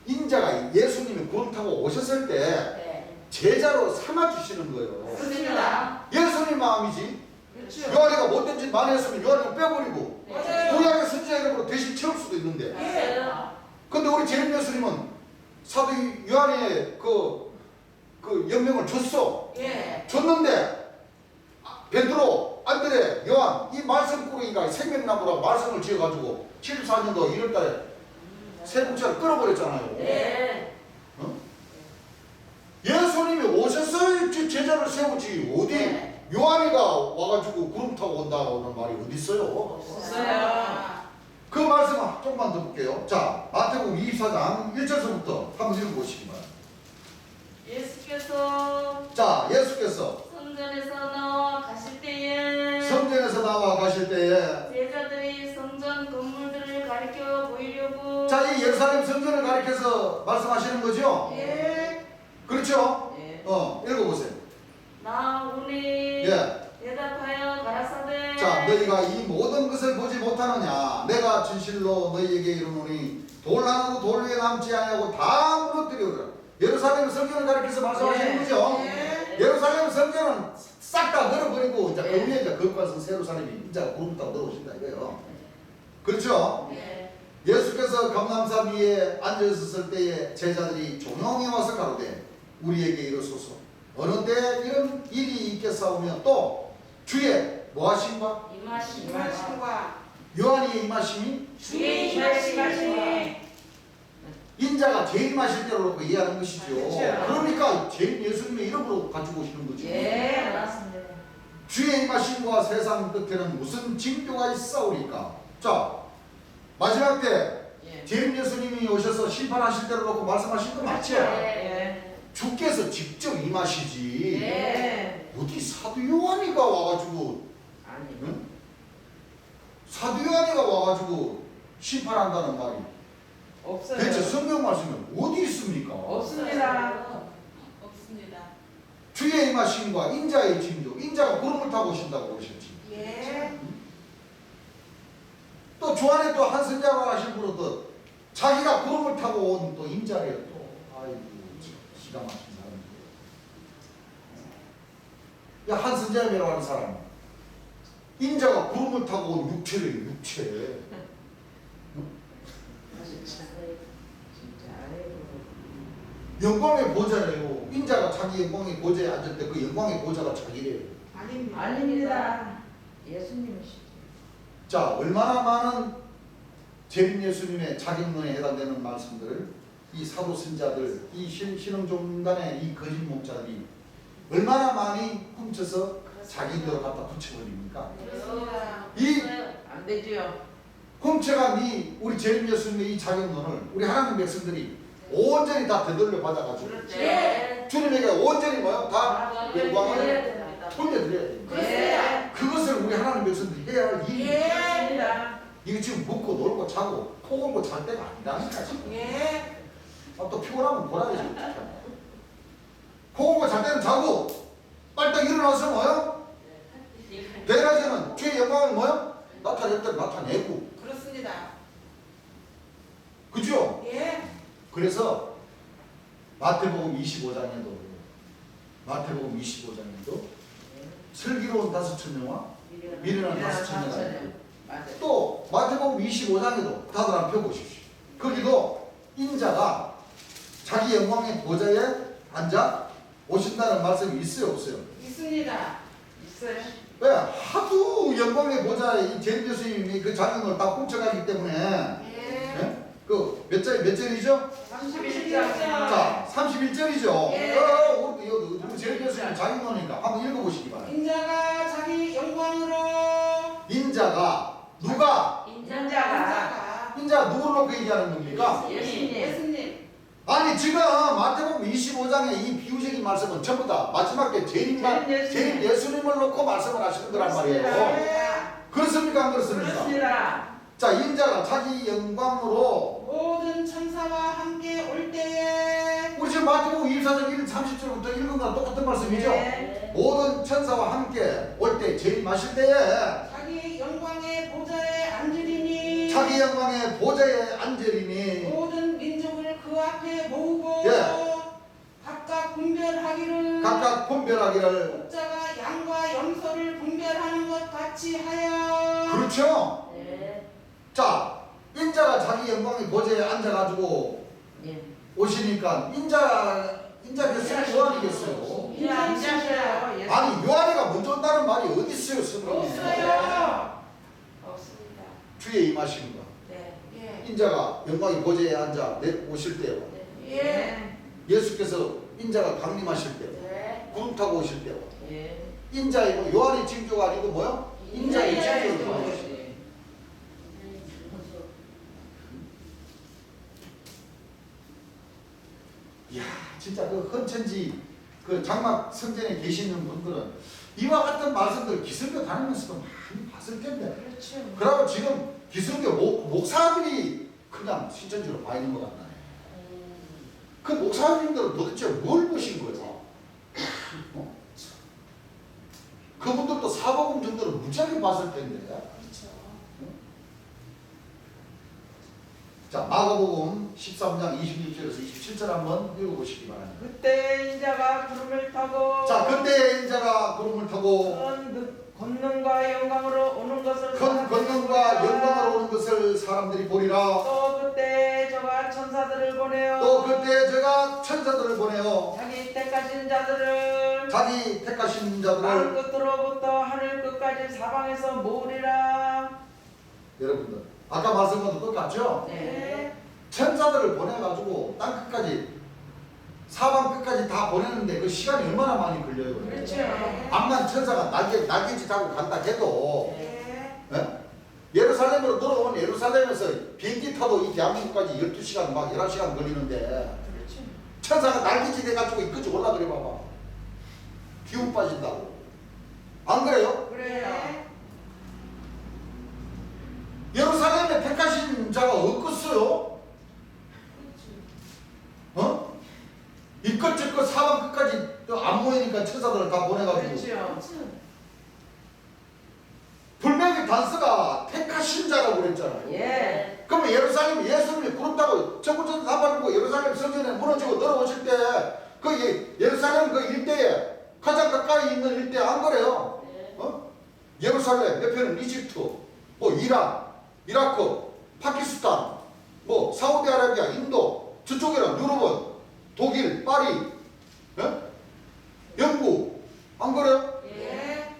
인자가 예수님이 구름 타고 오셨을 때 네. 제자로 삼아주시는 거예요. 그렇습니다. 예수님 마음이지. 그렇죠. 요한이가 못된 짓 많이 했으면 요한이는 빼버리고 맞아요. 구약의 선지자 이름으로 대신 채울 수도 있는데. 맞아요. 근데 우리 재림 예수님은 사도 요한의 그 연명을 줬어. 예. 줬는데 베드로, 안드레, 요한 이 말씀 꾸러기가 생명나무라고 말씀을 지어가지고 74년도 1월달에 새 국자를 끌어버렸잖아요. 네. 어? 예수님이 오셔서 제자를 세우지 어디 네. 요한이가 와가지고 구름 타고 온다는 말이 어디 있어요? 없어요. 그 말씀 조금만 더 볼게요. 자, 마태복음 24장 1절서부터 한번 읽어보시기 바랍니다. 예수께서 자, 예수께서 성전에서 나와 가실 때에 성전에서 나와 가실 때에 제자들이 성전 건물들을 가리켜 보이려고 자, 이 예루살렘 성전을 가리켜서 말씀하시는 거죠? 예. 그렇죠? 예. 읽어보세요. 나오니 예. 대답하여 가라사대 자, 너희가 이 모든 것을 보지 못하느냐? 내가 진실로 너희에게 이르노니 돌 하나도 돌 위에 남지 아니하고 다 무너뜨리리라. 예루살렘 성전을 가리켜서 말씀하시는 예. 거죠? 예. 예루살렘 성전은 싹 다 늘어버리고 이제 예. 그 위에 이제 거룩한 예루살렘이 이제 구름 타고 들어오신다 이거예요. 그렇죠? 네. 예수께서 감람산 위에 앉아 있었을 때에 제자들이 조용히 와서 가로되 우리에게 이르소서 어느 때 이런 일이 있겠사오며 또 주의 뭐하심과 임하시고 이마신과 요한이 임하심이 주의 임하심이 인자가 재임하실 때로 놓고 이해하는 것이죠. 그렇죠. 그러니까 재임 예수님의 이름으로 가지고 오시는 거죠. 예. 알았습니다. 주의 임하심과 세상 끝에는 무슨 징조가 있사오리까? 자, 마지막 때 예. 재림 예수님이 오셔서 심판하실 때로 놓고 말씀하신 거 맞죠? 네. 주께서 직접 임하시지. 예. 어디 사도 요한이가 와가지고 아니. 응? 사도 요한이가 와가지고 심판한다는 말이 없어요. 대체 성경 말씀에 어디 있습니까? 없습니다. 없습니다. 주의 임하심과 인자의 징조, 인자가 구름을 타고 오신다고 그러셨지. 예. 또 주안에 또 한 선자가 하신 분은 또 자기가 구름을 타고 온 또 인자래요 또. 아이고 참 기가 막힌 사람이에요. 야, 한 선자라고 하는 사람 인자가 구름을 타고 온 육체래요 육체. 진짜. 진짜. 아이고. 영광의 보좌래요. 인자가 자기 영광의 보좌에 앉을 때 그 영광의 보좌가 자기래요. 아닙니다. 아닙니다. 예수님이시죠. 자, 얼마나 많은 재림 예수님의 자격론에 해당되는 말씀들을 이 사도 선자들, 이 신흥종단의 이 거짓 목자들이 얼마나 많이 훔쳐서 자기인대로 갖다 붙여버립니까? 그렇습니다. 이 안 되지요. 홍채가 우리 재림 예수님의 이 자격론을 우리 하나님 백성들이 온전히 다 되돌려 받아가지고 그렇지. 네. 주님에게 온전히 뭐요? 다 영광을 드려야 됩니다. 돌려드려야 됩니다. 그렇습니다. 그것을 우리 하나님 백성들이 해야 할 일이 예. 맞습니다. 이거 지금 먹고 놀고 자고 코 골고 잘 때가 아니라니까 지금. 예. 또 피곤하면 보라야지. 코 골고 잘 때는 자고 빨딱 일어나서 뭐요? 대낮에는 주의 영광을 뭐요? 나타낼 때 나타내고. 그렇습니다. 그죠? 예. 그래서 마태복음 25장에도 슬기로운 5,000명과 미련한 5,000명. 맞아요. 또 마태복음 25장에도 다들 한번 펴보십시오. 거기도 인자가 자기 영광의 보좌에 앉아 오신다는 말씀이 있어요, 없어요? 있습니다. 있어요. 왜? 하도 영광의 보좌에 이 재림 예수님이 그 자격을 다 훔쳐가기 때문에 예. 예? 그 몇 절이죠? 31장. 자, 31절이죠. 예. 우리 재림 예수님 자격론이니까 한번 읽어보시기 바랍니다. 인자가 자기 영광으로 인자가 누가? 인자가 인자가 누구를 놓고 얘기하는 겁니까? 예수님. 예수님. 아니 지금 마태복음 25장의 이 비유적인 말씀은 전부 다 마지막에 재림 예수님을 놓고 말씀을 하시는 거란 말이에요. 예. 그렇습니까? 안 그렇습니까? 그렇습니다. 자, 인자가 자기 영광으로 모든 천사와 함께 올 때에 우리 지금 마태복음 24장 1, 30절부터 읽은 거랑 똑같은 말씀이죠? 네. 모든 천사와 함께 올 때 재림하실 때에 자기 영광의 보좌에 앉으리니 자기 영광의 보좌에 앉으리니 모든 민족을 그 앞에 모으고 예. 각각 분별하기를 각각 분별하기를. 목자가 양과 염소를 분별하는 것 같이 하여 그렇죠? 네. 자, 인자가 자기 영광의 보좌에 앉아가지고 예. 오시니까 인자겠어요? 요한이겠어요? 인자셔요. 예수님. 아니 요한이가 먼저 온다는 말이 어디 있어요? 성경에? 없어요. 없습니다. 주의 임하신 거. 네. 예. 인자가 영광의 보좌에 앉아 오실 때요. 네. 예. 예수께서 인자가 강림하실 때요. 네. 구름 타고 오실 때요. 예. 인자의 뭐 요한의 징조가 아니고 뭐요? 인자의 인자의 징조죠. 이야, 진짜 그 헌천지 그 장막 성전에 계시는 분들은 이와 같은 말씀들 기성교 다니면서도 많이 봤을 텐데. 그렇죠. 그러고 지금 기성교 목사들이 그냥 신천지로 와 있는 것 같나요? 그 목사님들은 도대체 뭘 보신 거예요? 어? 그분들도 사복음 정도는 무지하게 봤을 텐데. 그렇죠. 자, 마가복음 13장 26절에서 27절 한번 읽어보시기 바랍니다. 그때 인자가 구름을 타고 자, 그때 인자가 구름을 타고 큰 권능과 영광으로 오는 것을 큰 권능과 영광으로 오는 것을 사람들이 보리라. 또 그때 저가 천사들을 보내어 또 그때 제가 천사들을 보내어 자기 택하신 자들을 자기 택하신 땅 자들을. 끝으로부터 하늘 끝까지 사방에서 모으리라. 여러분들 아까 말씀과도 똑같죠? 네. 천사들을 보내가지고 땅 끝까지 사방 끝까지 다 보내는데 그 시간이 얼마나 많이 걸려요? 그렇죠. 암만 천사가 날개짓 하고 간다 해도 예. 예? 예루살렘으로 들어오면 예루살렘에서 비행기 타도 이 대한민국까지 12시간 막 11시간 걸리는데 그렇죠. 천사가 날개짓 해가지고 이까지 올라그래 봐봐. 기운 빠진다고. 안 그래요? 그래요. 예루살렘에 택하신 자가 없겠어요? 어? 이것저것 사방 끝까지 또 안 모이니까 천사들을 다 보내가지고 그렇죠. 분명히 단서가 택하신 자라고 그랬잖아요. 예. 그러면 예루살렘 예수님이 구름 타고 천군천사 다 밟고 예루살렘 성전에 무너지고 들어오실 때 그 예루살렘 그 일대에 가장 가까이 있는 일대 안 그래요? 네. 어? 예루살렘 옆에는 이집트, 뭐 이란, 이라크, 파키스탄, 뭐 사우디아라비아, 인도, 저쪽에는 유럽은 독일, 파리, 예? 영국, 안 그래요? 예.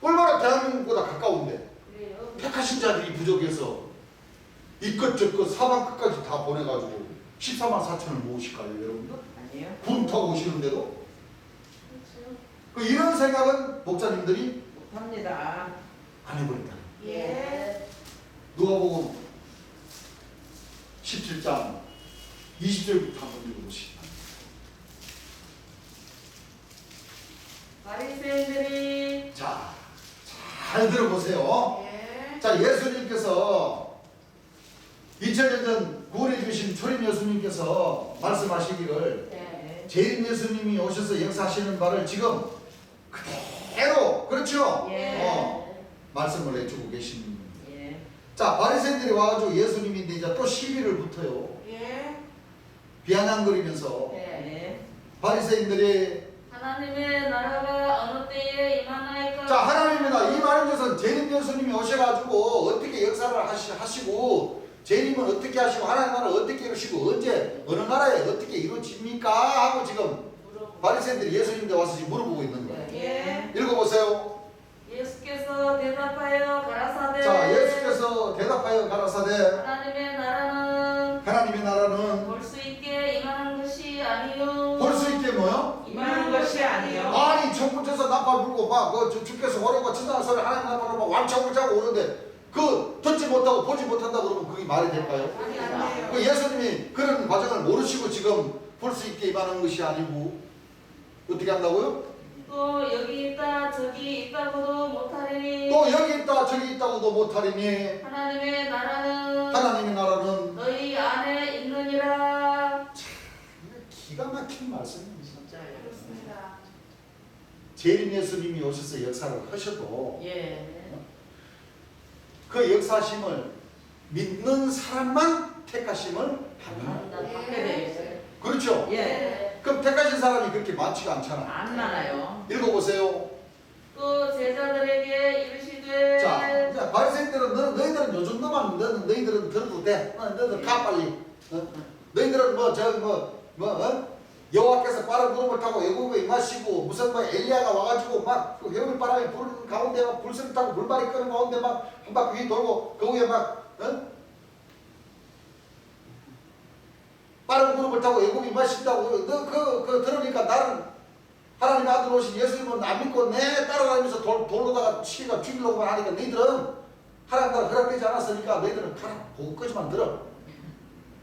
얼마나 대한민국보다 가까운데 그래요. 택하신 자들이 부족해서 이것저것 사방 끝까지 다 보내가지고 14만 4천을 모으실까요, 여러분들? 아니요. 구름 타고 오시는데도? 그렇죠. 이런 생각은 목사님들이 합니다. 안 해버린다. 예. 누가복음 17장 20절부터 한번 읽어보시다. 바리새인들이 자, 잘 들어보세요. 예. 자, 예수님께서 2000년 전 구원해 주신 초림 예수님께서 말씀하시기를 네. 재림 예수님이 오셔서 역사하시는 바를 지금 그대로 그렇죠? 예. 말씀을 해주고 계십니다. 예. 자, 바리새인들이 와가지고 예수님인데 이제 또 시비를 붙어요. 예. 비아냥거리면서 예. 바리새인들이 하나님의 나라가 어느 때에 임하나이까. 자, 하나님이다 이 말인 것은 재림 예수님이 오셔가지고 어떻게 역사를 하시고 재림은 어떻게 하시고 하나님 나라를 어떻게 이루시고 언제 어느 나라에 어떻게 이루어집니까 하고 지금 바리새인들이 예수님한테 와서 지금 물어보고 있는 거예요. 예. 읽어보세요. 예수께서 대답하여 가라사대. 자, 예수께서 대답하여 가라사대 하나님의 나라는 하나님의 나라는 볼 수 있게 임하는 것이 아니요. 볼 수 있게 뭐요? 임하는 것이 아니요. 아니 천국에서 나팔 불고 막그 주께서 오라고 천사가 소리 하나님 나팔을 막 왕창왕창 오는데 그 듣지 못하고 보지 못한다 그러면 그게 말이 될까요? 아니 안 돼요. 그 예수님이 그런 과정을 모르시고 지금 볼 수 있게 임하는 것이 아니고 어떻게 한다고요? 또 여기 있다 저기 있다고도 못하리니. 또 여기 있다 저기 있다고도 못하리니 하나님의 나라는 하나님의 나라는 너희 안에 있느니라. 기가 막힌 말씀입니다. 그렇습니다. 재림 예수님이 오셔서 역사를 하셔도 예. 그 역사심을 믿는 사람만 택하심을 한다. 받는 받게 돼 있어요. 그렇죠? 예. 그럼 택하신 사람이 그렇게 많지가 않잖아. 안 많아요. 읽어보세요. 또 제자들에게 이르시되. 자, 이제 바리새인들은 너희들은 요 정도만 너희들은 들어도 돼. 너희들 가 빨리. 너희들은 여호와께서 빠른 구름을 타고 애굽에 임하시고 무슨 엘리야가 와가지고 막그 해물 바람이 부르는 가운데 막 불선을 타고 불발이 끄는 가운데 막 한 바퀴 돌고 그 위에 막 빠른 구름을 타고 애굽에 임하신다고 너 들으니까 나는 하나님 아들 오신 예수님은 안 믿고 내 따라다니면서 돌로다가 치기가 죽이려고만 하니까 너희들은 하나님 나라 허락되지 않았으니까 너희들은 가라 보고 끄지만 들어.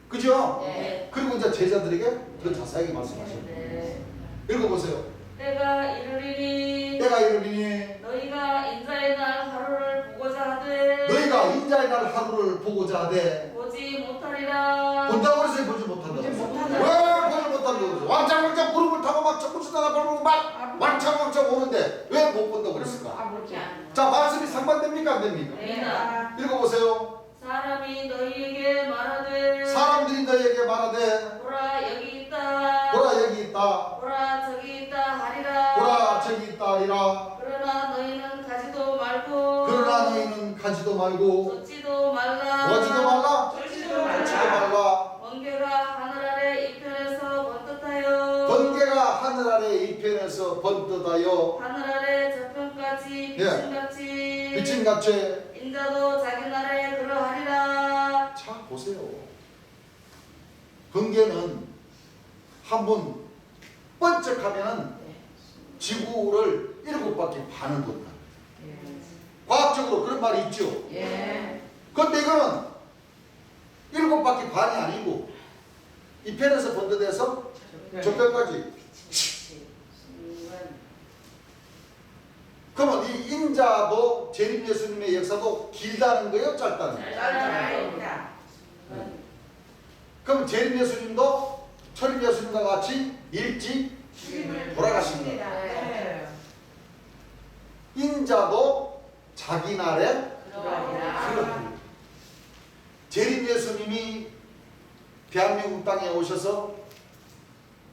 그죠? 네. 그리고 이제 제자들에게 더 자세하게 말씀하십니다. 네. 읽어보세요. 때가 이르리니 때가 이르리니 너희가 인자의 날 하루를 보고자 하되 너희가 인자의 날 하루를 보고자 하되 보지 못하리라. 본다고 해서 보지 못한다. 보지 못한다. 왜 보지 못한다고 그러죠? 왕창왕창 구름을 타고 막 천국수다가 밟고 막 왕창왕창 오는데 왜 못 본다고 그랬을까? 그렇게 안. 자, 말씀이 상반됩니까 안 됩니까? 네. 읽어보세요. 사람이 너희에게 말하되 사람들이 너희에게 말하되 보라 여기 있다. 보라 여기 있다. 보라 저기 있다 하리라. 보라 저기 있다 하리라. 그러나 너희는 가지도 말고 그러나 너희는 가지도 말고 걷지도 말라. 오지도 말라. 쫄지도 쫓지도 말라. 말라. 번개가 하늘 아래 이편에서 번뜩하여 번개가 하늘 아래 이편에서 번뜩하여 하늘 아래 저편까지 비침같이 비침같이. 인자도 자기 나라에 그러하리라. 자, 보세요. 번개는 한번 번쩍하면 지구를 7바퀴 반을 돈다. 과학적으로 그런 말이 있죠. 예. 그런데 이거는 7바퀴 반이 아니고 이 편에서 번뜩해서 저편까지. 그러면 이 인자도 재림 예수님의 역사도 길다는 거예요, 짧다는 거예요? 짧다. 그럼 재림 예수님도 초림 예수님과 같이 일찍 돌아가십니다. 네. 인자도 자기 날에 그러하리라. 그렇습니다. 재림 예수님이 대한민국 땅에 오셔서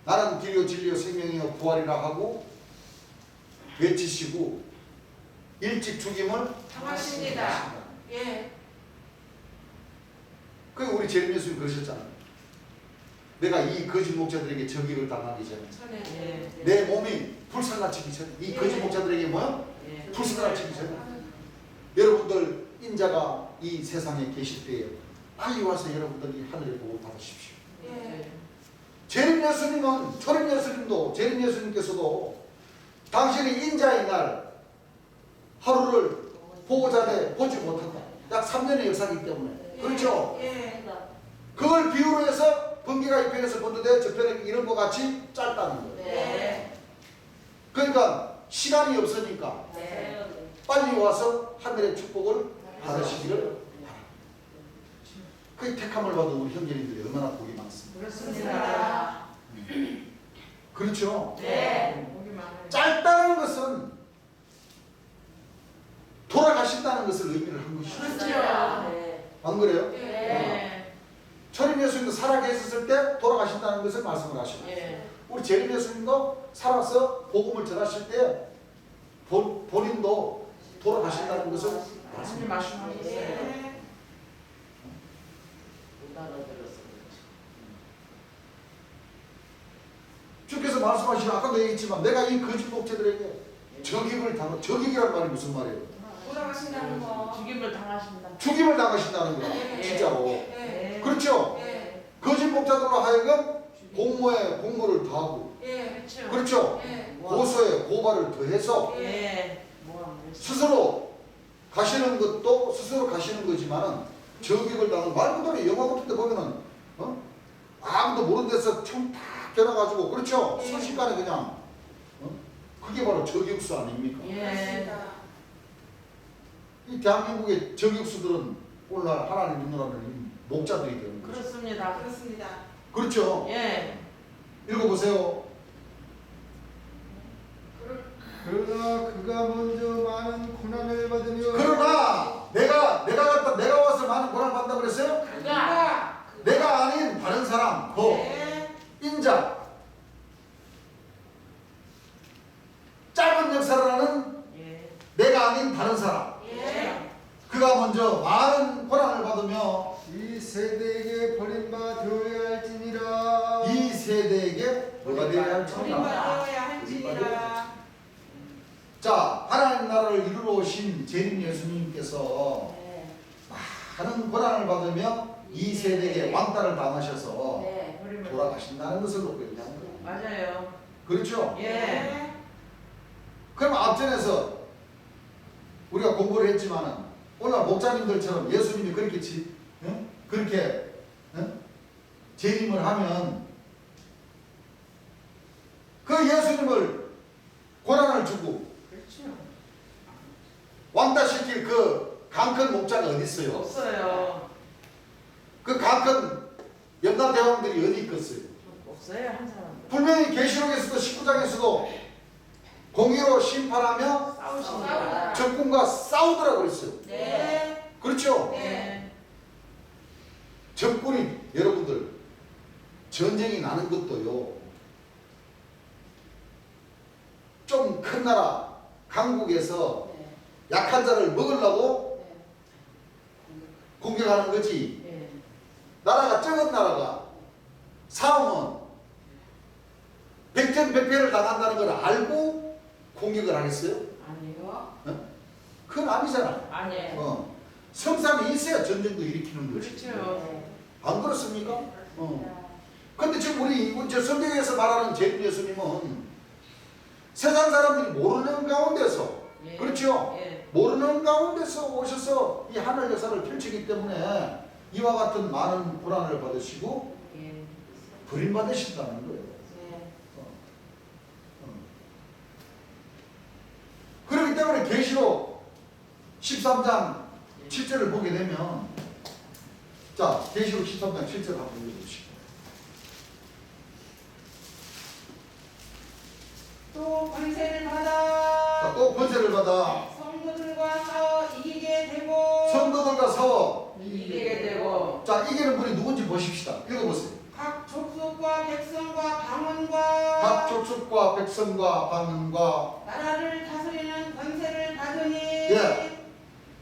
나는 길이요 진리요 생명이요 부활이라 하고 외치시고 일찍 죽임을 당하십니다. 예. 그 우리 재림 예수님 그러셨잖아요. 내가 이 거짓 목자들에게 저기를 당하기 전에 전에. 예. 내 몸이 불살라치기 전에 이 거짓 목자들에게 뭐야? 예. 불살라치기 전에 여러분들 인자가 이 세상에 계실 때에 빨리 와서 여러분들이 하늘의 복을 받으십시오. 예. 재림 예수님은 초림 예수님도 재림 예수님께서도 당신이 인자의 날 하루를 보고자 돼 보지 못한다. 약 3년의 역사이기 때문에. 그렇죠? 예. 그걸 비유로 해서 번개가 이 편에서 번도되 저편에 이런 것 같이 짧다는 거예요. 네. 그러니까 시간이 없으니까 네. 빨리 와서 하늘의 축복을 받으시기를 바랍니다. 그 택함을 받은 우리 형제님들이 얼마나 복이 많습니다. 그렇습니다. 그렇죠? 네. 복이 많아요. 짧다는 것은 돌아가신다는 것을 의미를 한 것이죠. 그렇죠. 네. 안 그래요? 네. 철임 예수님도 살아계셨을 때 돌아가신다는 것을 말씀을 하시고 예. 우리 재림 예수님도 살아서 복음을 전하실 때 본인도 돌아가신다는 것을 말씀이 말씀하셨어요. 말씀하셨어요. 예. 못 알아들었어. 주께서 말씀하시면 아까도 얘기했지만 내가 이 거짓 목자들에게 저격을 당한 저격이란 말이 무슨 말이에요? 돌아가신다는 거. 죽임을 당하신다. 죽임을 당하신다는 거야. 예. 진짜로. 예. 그렇죠? 예. 거짓 목자들로 하여금 공모에 공모를 더하고 예. 그렇죠. 그렇죠? 예. 고소에 고발을 더해서 예. 뭐 스스로 가시는 것도 스스로 가시는 거지만은 저격을 당한 말 그대로 영화 같은 데 보면은 아무도 모르는 데서 총탁 겨눠가지고 그렇죠? 예. 순식간에 그냥 그게 바로 저격수 아닙니까? 예. 맞습니다. 이 대한민국의 저격수들은 오늘날 하나님 믿느라는 이 목자들이 되는 거죠. 그렇습니다. 그렇습니다. 그렇죠? 예. 읽어보세요. 그러나 그가 먼저 많은 고난을 받으며 그러나 내가 와서 많은 고난을 받는다 그랬어요? 그가 내가 아닌 다른 사람, 예. 인자, 짧은 역사를 하는 예. 내가 아닌 다른 사람, 예. 그가 먼저 많은 고난을 받으며 이 세대에게 버림받아 되어야 할지니라. 이 세대에게 뭐가 되어야 할지니라. 버림받아야 할지니라. 자, 하나님 나라를 이루러 오신 재림 예수님께서 네. 많은 고난을 받으며 이 세대에게 왕따를 당하셔서 네. 돌아가신다는 것을 놓고 얘기하는 거예요. 맞아요. 그렇죠? 예. 그럼 앞전에서 우리가 공부를 했지만은 오늘 목자님들처럼 예수님이 그렇게 그렇게 재림을 하면 그 예수님을 고난을 주고 그렇죠. 왕따시킬 그 강큰 목자가 어디 있어요? 없어요. 그 강큰 염라대왕들이 어디 있겠어요? 없어요 한 사람. 분명히 계시록에서도 19장에서도 공의로 심판하며 싸우십니다. 적군과 싸우더라고 그랬어요. 네. 그렇죠? 네. 적군이 여러분들 전쟁이 나는 것도요. 좀 큰 나라 강국에서 약한 자를 먹으려고 공격하는 거지. 예. 나라가 적은 나라가 싸움은 백전백패를 당한다는 걸 알고 공격을 하겠어요? 아니요. 그건 아니잖아. 아니에요. 성삼이 있어야 전쟁도 일으키는 거지. 그렇죠. 안 그렇습니까? 근데 지금 우리 저 성경에서 말하는 재림 예수님은 세상 사람들이 모르는 가운데서 예. 그렇죠? 예. 모르는 가운데서 오셔서 이 하늘 역사를 펼치기 때문에 이와 같은 많은 고난을 받으시고 예. 버림받으신다는 거예요. 네. 그렇기 때문에 계시록 13장 7절을 보게 되면 자 계시록 13장 7절 한번 읽어보시죠. 또 권세를 받아 자, 또 권세를 받아 성도들과 싸워 이기게 되고 성도들과 싸워. 이기게 되고 자 이기는 분이 누군지 보십시다. 읽어보세요. 각 족속과 백성과 방언과 각 족속과 백성과 방언과 나라를 다스리는 권세를 받으니 예.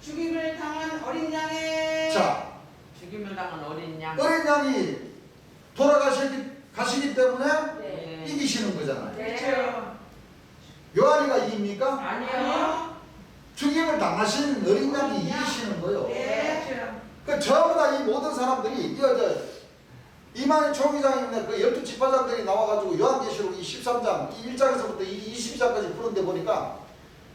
죽임을 당한 어린 양의 자 죽임을 당한 어린 양. 어린 양이 가시기 때문에 네. 이기시는 거잖아요. 그렇죠. 요한이가 이깁니까? 아니요. 죽임을 당하신 어린 양이 이기시는 거예요. 네. 그렇죠. 그 전부 다 이 모든 사람들이 이만희 총회장님네 그 12지파장들이 나와가지고 요한계시록 이 13장 이 1장에서부터 이 22장까지 푸는데 보니까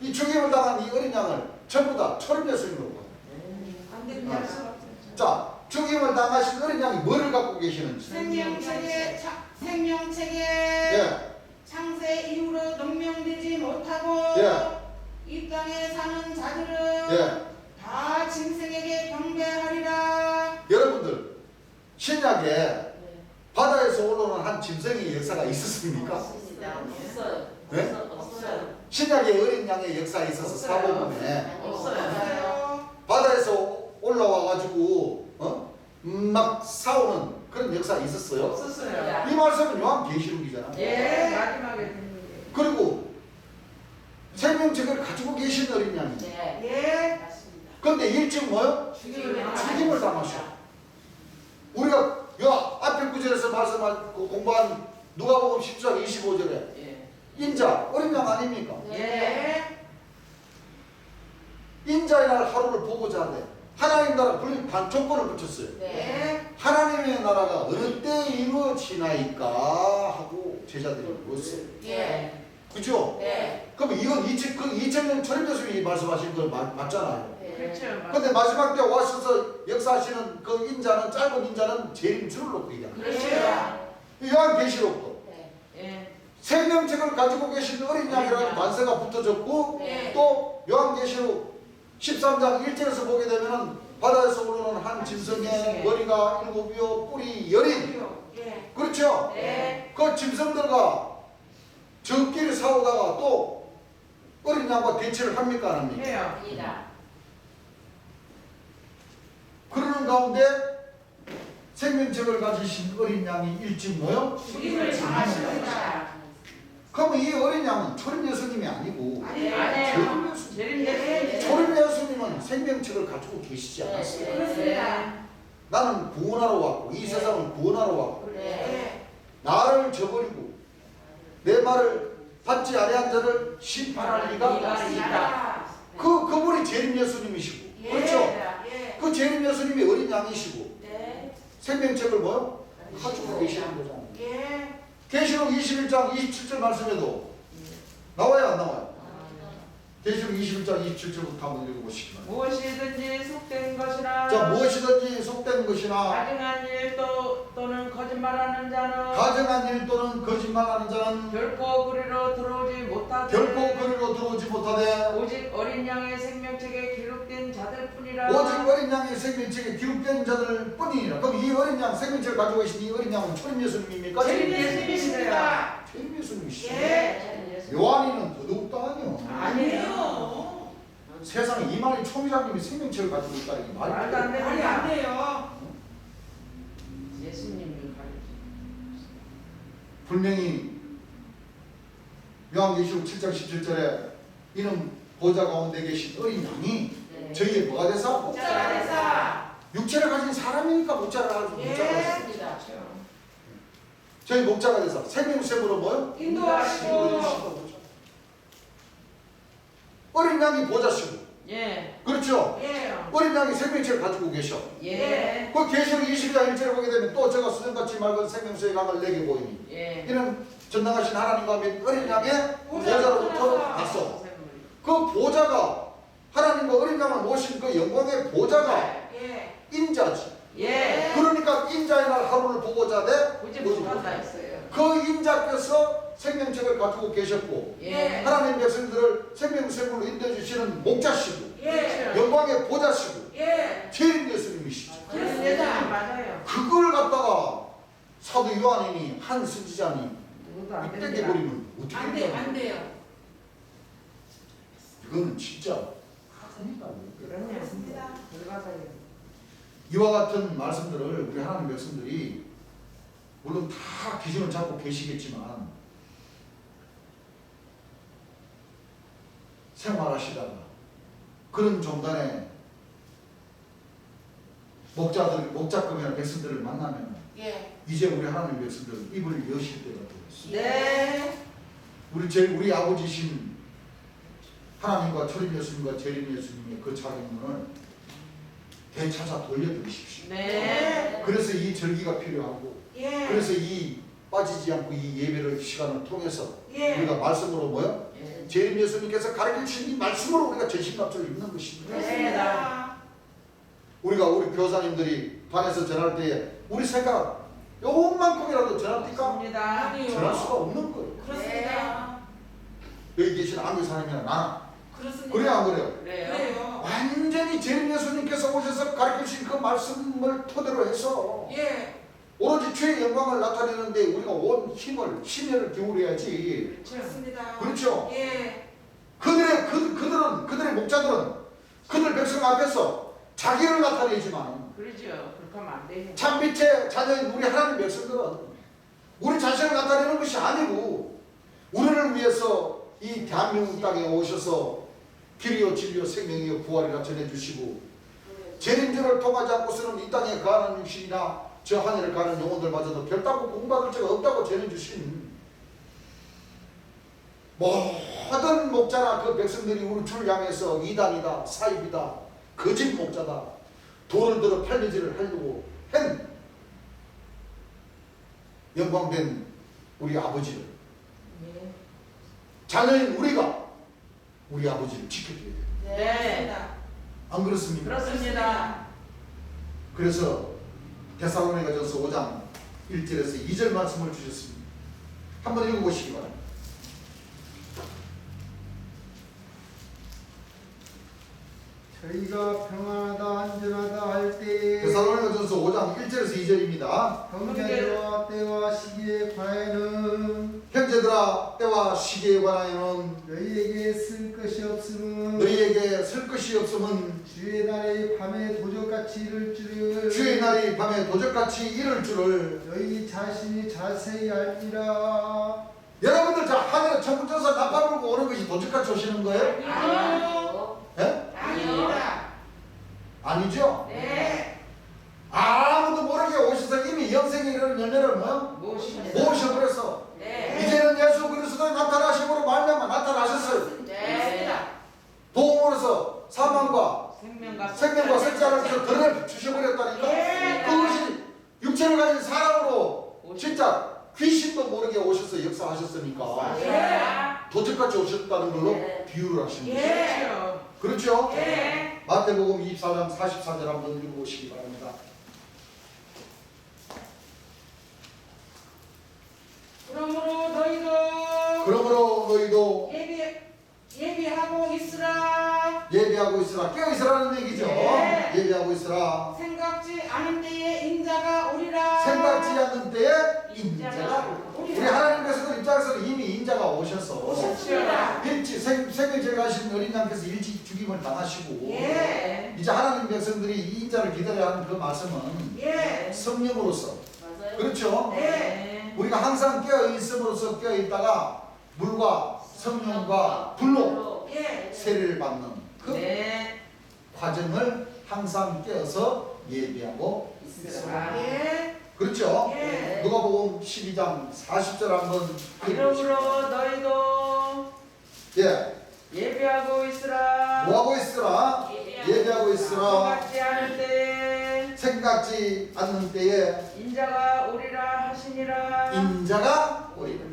이 죽임을 당한 이 어린 양을 전부 다 초림 예수님으로 봐요. 안 됩니다. 할 수가 없어요. 자, 죽임을 당하신 어린 양이 뭐를 갖고 계시는지. 생명책에 예, 창세 이후로 명명되지 못하고 예. 이 땅에 사는 자들은 예. 다 짐승에게 경배하리라. 여러분들 신약에 바다에서 올라오는 한 짐승의 역사가 있었습니까? 없어요. 네? 없어요. 신약의 어린 양의 역사에 있어서 없어요. 사복음에 없어요. 바다에서 올라와가지고 막 싸우는 그런 역사가 있었어요. 없었어요. 이 말씀은 요한계시록이잖아. 예, 마지막에 듣는 게. 그리고 생명책을 가지고 계신 어린 양이. 네. 예. 맞습니다. 그런데 일찍 뭐요? 죽임을 당하셔. 우리가 요 앞에 구절에서 말씀한 그 공부한 누가복음 10장 25절에 예. 인자 어린 양 아닙니까? 예. 인자의 날 하루를 보고자 하되 하나님 나라 반 조건을 붙였어요. 네. 하나님의 나라가 어느 때 이루어지나이까 하고 제자들이 물었어요. 예. 그죠? 네. 그럼 이건 2000년 초림 예수님이 말씀하신 거 맞잖아요. 그렇죠. 근데 마지막 때 와셔서 역사하시는 그 인자는 짧은 인자는 재림주를 놓고 얘기합니다. 그렇죠. 요한계시록도 네. 예. 생명책을 가지고 계신 어린 양이라는 관세가 붙어졌고 네. 또 요한계시록 13장 1절에서 보게 되면은 바다에서 오르는 한 짐승의 머리가 7이요 뿔이 10인. 예. 그렇죠? 네. 그 짐승들과 저끼리 싸우다가 또 어린 양과 대치를 합니까 안 합니까? 해요. 아니다. 그러는 가운데 생명책을 가지신 어린 양이 일찍 뭐요? 죽임을 당하십니다. 그러면 이 어린 양은 초림 예수님이 아니고 아니에요. 재림 예수님. 재림 초림 예수님은 생명책을 가지고 계시지 네. 않았어요. 그렇습니다. 나는 구원하러 왔고 이 세상을 구원하러 왔고 네. 예. 나를 저버리고 내 말을 받지 아니한 자를 심판할 리가 있다. 그분이 재림 예수님이시고 예. 그렇죠? 예. 그 재림 예수님이 어린 양이시고 네. 생명책을 뭐요? 가지고 계시는 거잖아요. 예. 계시록 21장 27절 말씀에도 나와요 안 나와요? 계시록 21장 27절부터 한번 읽어보시기 바랍니다. 무엇이든지 속된 것이나 자, 무엇이든지 속된 것이나 가증한 일 또는 거짓말하는 자는 가정한 일 또는 거짓말하는 자는 결코 그리로 들어오지 못하되 결코 그리로 들어오지 못하되 오직 어린 양의 생명책에 기록된 자들뿐이라. 오직 어린 양의 생명책에 기록된 자들 뿐이니라. 그럼 이 어린 양 생명책을 가지고 계신 이 어린 양은 초림 예수님입니까? 재림 예수님이십니다. 초림 예수님이시죠. 예. 요한이는 더더욱도 아니요. 아니에요. 세상에 이만희 총회장님이 생명책을 가지고 있다는 게 말이 말도 안 돼요? 말이 안 돼요. 예수님을 가르치. 분명히 요한계시록 7장 17절에 이는 보좌 가운데 계신 어린 양이 네. 저희의 뭐가 돼서? 목자가 되사. 육체를 가진 사람이니까 목자가 예. 됐어요. 맞습니다. 저희 목자가 돼서 생명샘으로 뭐요? 인도하시고. 어린 양이 보좌시고 예. 그렇죠? 예. 어린 양이 생명체를 가지고 계셔. 예. 그 계시록 22장 1절에 보게 되면 또 제가 수정같이 맑은 생명수의 강을 내게 보이니 예. 이는 전능하신 하나님과 및 어린 양의 보좌로부터 났어. 그 보좌가 하나님과 어린 양을 모신 그 영광의 보좌가 예. 인자지. 예. 그러니까 인자의 날 하루를 보고자 돼 보지 못한다 했어요. 그 인자께서 생명책을 가지고 계셨고 예. 하나님 백성들을 생명샘으로 인도해 주시는 목자시고 예. 영광의 보좌시고 예. 재림 예수님이시죠. 그렇습니다. 맞아요. 그걸 갖다가 사도 요한이니 한 선지자니 누구도 안 떼게 됩니다. 버리면 어떻게 안 돼, 됩니까? 안 돼요. 이거는 진짜 하니까 그럼요. 그렇습니다. 들어가서요. 이와 같은 말씀들을 우리 하나님 백성들이 물론 다 기준을 잡고 계시겠지만 생활하시다가 그런 종단의 목자급이나 백성들을 만나면 예. 이제 우리 하나님 백성들 입을 여실 때가 되었습니다. 네. 우리 아버지신 하나님과 초림 예수님과 재림 예수님의 그 자격문을 되찾아 돌려드리십시오. 네. 그래서 이 절기가 필요하고 예. 그래서 이 빠지지 않고 이 예배를 시간을 통해서 예. 우리가 말씀으로 뭐요? 예. 재림 예수님께서 가르쳐 주신 이 말씀으로 우리가 전신갑주를 입는 것입니다. 그렇습니다. 우리가 우리 교사님들이 반에서 전할 때에 우리 생각 요만큼이라도 전합니까? 없습니다. 전할 수가 없는 거예요. 그렇습니다. 여기 계신 안교 사람이나 나는 그렇습니다. 그래 안 그래요? 그래요. 그래요. 완전히 재림 예수님께서 오셔서 가르쳐 주신 그 말씀을 토대로 해서 예. 오로지 주의 영광을 나타내는데 우리가 온 힘을 심혈을 기울여야지. 그렇습니다. 그렇죠? 예. 그들의 목자들은 그들 백성 앞에서 자기를 나타내지만 그러죠. 그렇게 하면 안 돼요. 참 밑에 자녀인 우리 하나님 백성들은 우리 자신을 나타내는 것이 아니고 우리를 위해서 이 대한민국 땅에 오셔서 길이요 진리요 생명이요 부활이라 전해주시고 재림절을 통하지 않고서는 이 땅에 거하는 육신이나 저 하늘을 가는 영혼들마저도 별다고 공부받을 자가 없다고 전해주신 모든 목자나 그 백성들이 우리 주를 향해서 이단이다 사입이다 거짓 목자다 돌을 들어 팔매질을 하려고 한 영광된 우리 아버지를 예. 자녀인 우리가 우리 아버지를 지켜줘야 돼요. 네. 안 그렇습니까? 그렇습니다. 그래서 데살로니가전서 5장 1절에서 2절 말씀을 주셨습니다. 한번 읽어보시기 바랍니다. 저희가 평안하다 안전하다 할 때에 데살로니가전서 5장 1절에서 2절입니다. 형제와 때와 시기에 관하여는 형제들아 때와 시기에 관하여는 너희에게 쓸 것이 없음은 너희에게 쓸 것이 없음은 주의 날에 밤에 도적같이 이를 줄을 주의 날이 밤에 도적같이 이를 줄을 너희 자신이 자세히 알리라. 여러분들 자 하늘에 천국 져서 나팔 불고 오는 것이 도적같이 오시는 거예요? 아니요. 예? 아닙니다. 아니죠? 네. 아무도 모르게 오셔서 이미 영생의 이르는 열매를 뭐? 무엇입니다. 모셔버렸어. 네. 이제는 예수 그리스도의 나타나심으로 말미암아 나타나셨어요. 네. 도움으로서 사망과 생명과 생명과 색자를 드러내 주셔버렸다니까. 네. 그것이 육체를 가진 사람으로 진짜 귀신도 모르게 오셔서 역사하셨으니까 예. 도적같이 오셨다는 걸로 네. 비유를 하시는 거죠. 예. 그렇죠. 그렇죠? 예. 마태복음 24장 44절 한번 읽어보시기 바랍니다. 그러므로 너희도 예비하고 있으라. 예배하고 있으라. 깨어 있으라는 얘기죠. 예. 예배하고 있으라. 생각지 않은 때에 인자가 오리라. 생각지 않는 때에 인자가 우리 하나님께서도 입장에서는 이미 인자가 오셔서 오셨습니다. 일찍 생일절 가신 어린 양께서 일찍 죽임을 당하시고 예. 이제 하나님 백성들이 이 인자를 기다려야 하는 그 말씀은 예. 성령으로서 맞아요. 그렇죠. 네. 우리가 항상 깨어 있음으로써 깨어 있다가 물과 성령과 불로 예. 세례를 받는 그 네. 과정을 항상 깨어서 예배하고 있으라. 예. 그렇죠. 예. 누가복음 12장 40절 한번 이러므로 너희도 예, 예배하고 있으라. 뭐하고 있으라? 예배하고 있으라. 생각지 않을 때에 생각지 않는 때에 인자가 오리라 하시니라. 인자가 오리라.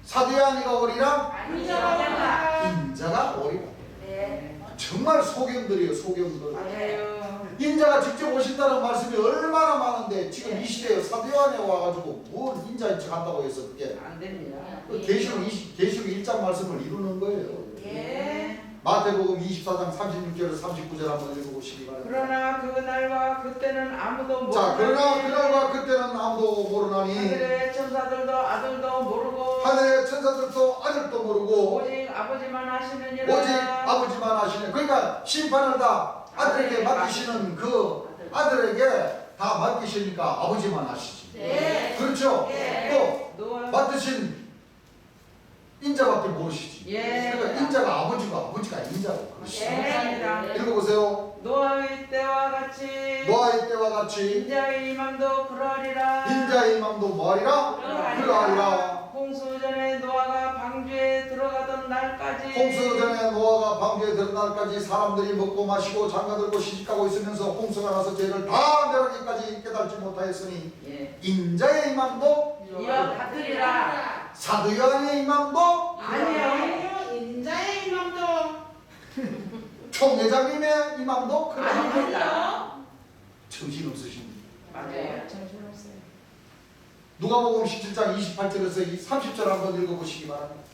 사도야니가 오리라. 인자가 오리라. 인자가 오리라. 네. 정말 소경들이에요, 소경들. 맞아요. 인자가 직접 오신다는 말씀이 얼마나 많은데 지금 네. 이 시대에 사도요한에 와가지고 뭘 인자인 척 한다고 해서 그게 안 됩니다. 계시록 1장 말씀을 이루는 거예요. 예. 마태복음 24장 36절에서 39절 한번 읽어보시기 바랍니다. 그러나 그 날과 그때는 아무도 자, 모르나니 그러나 그날과 그때는 아무도 모르나니 하늘의 천사들도 아들도 모르고 하늘의 천사들도 아들도 모르고 오직 아버지만 하시느니라. 오직 아버지만 하시네. 그러니까 심판을 다 아들에게 맡기시는 그 아들에게 다 맡기시니까 아버지만 하시지. 네. 그렇죠? 예. 또 노아 맡으신 인자밖에 모르시지. 예. 그러니까 인자가 아버지가 인자고 그러시죠. 감사합니다. 읽어보세요. 노아의 때와 같이 노아의 때와 같이 인자의 이맘도 그러하리라. 인자의 마음도 뭐하리라? 그러하리라. 홍수 전에 노아가 방주에 방주에 들어가던 날까지 홍수 전에 노아가 방주에 들은 날까지 사람들이 먹고 마시고 장가들고 시집가고 있으면서 홍수가 나서 죄를 다 멸하기까지 깨달지 못하였으니 예. 인자의 임함도 이와 같으리라. 사도 요한의 임함도 아니요. 인자의 임함도 총회장님의 임함도 그래. 아닙니다. 정신없으십니다. 맞아요. 정신없어요. 누가복음 17장 28절에서 이 30절 한번 읽어보시기 바랍니다.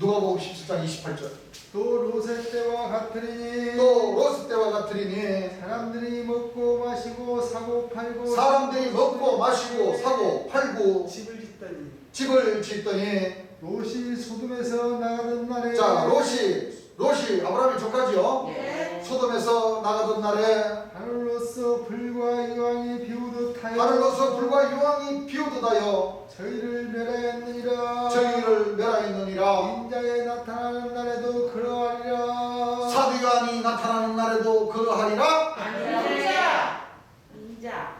누가복음 17장 28절. 또 롯의 때와 같으리니 또 로스 때와 같으리니 사람들이 먹고 마시고 사고 팔고 사람들이 먹고 마시고 사고 팔고 집을 짓다니 집을 짓더니 롯이 소돔에서 나가던 날에 자 롯이 아브라함의 조카지요. 예. 소돔에서 나가던 날에 하늘로서 불과 이왕이 비우듯 하여 하늘로서 불과 유황이 비오듯하여 저희를 멸하였느니라. 저희를 멸하였느니라. 인자에 나타나는 날에도 그러하리라. 사도 요한이 나타나는 날에도 그러하리라. 인자. 인자.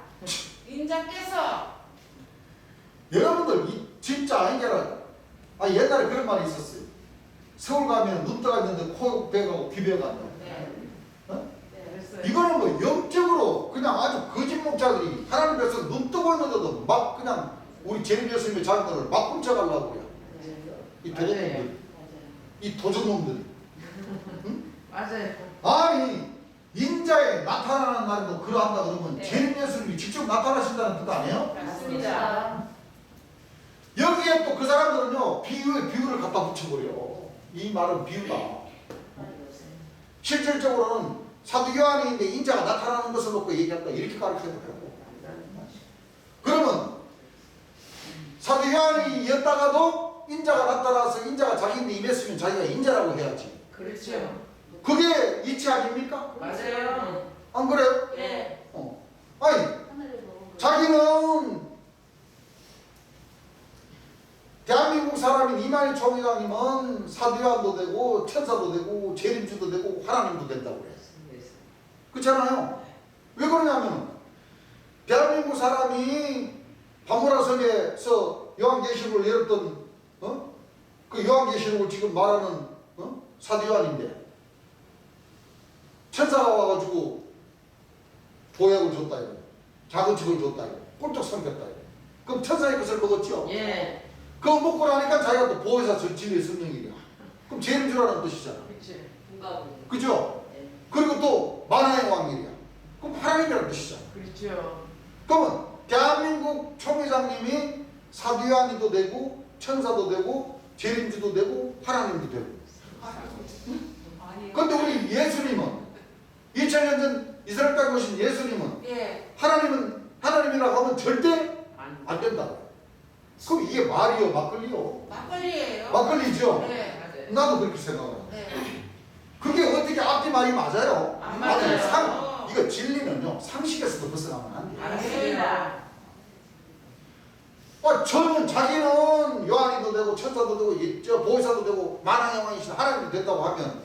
인자께서 여러분들 이 진짜 아니게라. 옛날에 그런 말이 있었어요. 서울 가면 눈 떠가 있는데 코 베가고 귀 베간다. 네. 그랬어요. 이거는 뭐 영적으로 그냥 아주 거짓 목자들이 하나님 앞에서 눈 뜨고 있는데도 막 그냥 우리 제림 예수님의 자녀들을 막 훔쳐가려고 그래요. 이 도둑놈들, 이 도둑놈들이. 맞아요. 아니 인자에 나타나는 날도 그러한다 그러면 네. 제림 예수님이 직접 나타나신다는 뜻 아니에요? 맞습니다. 여기에 또 그 사람들은요 비유에 비유를 갖다 붙여버려. 이 말은 비유다. 실질적으로는 사도 요한인데 인자가 나타나는 것을 놓고 얘기한다 이렇게 가르쳐버려요. 그러면 사도 요한이었다가도 인자가 나타나서 인자가 자기인데 임했으면 자기가 인자라고 해야지. 그렇죠. 그게 이치 아닙니까? 맞아요. 안 그래요? 네. 아니 자기는 대한민국 사람인 이만희 총회장님은 사도 요한도 되고 천사도 되고 재림주도 되고 하나님도 된다고 그래요. 그렇잖아요. 왜 그러냐면 대한민국 사람이 바모라성에서 요한계시록을 열었던 그 요한계시록을 지금 말하는 사도 요한인데 천사가 와가지고 보약을 줬다 이거 자그축을 줬다 이거 꼴쩍 삼켰다 이거. 그럼 천사의 것을 먹었죠. 예. 그거 먹고 나니까 자기가 또 보혜사 진리의 성령이래요. 그럼 재림주라는 뜻이잖아. 그렇지. 그죠? 그리고 또 만화의 왕이래요. 그럼 하나님이라는 뜻이잖아. 그렇죠. 그러면 대한민국 총회장님이 사도 요한이도 되고 천사도 되고 재림주도 되고 하나님도 되고. 그런데 우리 예수님은 2000년 전 이스라엘 땅에 오신 예수님은 예. 하나님이라고 하면 절대 안 된다. 그럼 이게 말이요 막걸리요? 막걸리예요. 막걸리죠? 네. 나도 그렇게 생각해요. 네. 그게 어떻게 앞뒤 말이 맞아요? 안 아니, 맞아요. 이거 진리는요 상식에서도 벗어나면 안 돼요. 맞습니다. 저는 자기는 요한이도 되고 천사도 되고 저 보혜사도 되고 만왕의 왕이신 하나님이 된다고 하면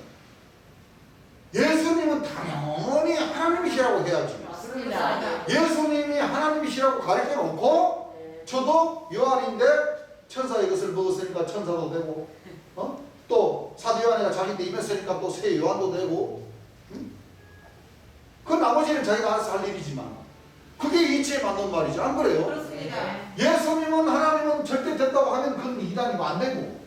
예수님은 당연히 하나님이시라고 해야지. 맞습니다. 예수님이 하나님이시라고 가르쳐 놓고 저도 요한인데 천사의 것을 먹었으니까 천사도 되고 또 사도 요한이가 자기인데 임했으니까 또 새 요한도 되고 그 나머지는 자기가 알아서 할 일이지만 그게 이치에 맞는 말이죠. 안 그래요? 그렇습니다. 예수님은 하나님은 절대 됐다고 하면 그건 이단이고 안 되고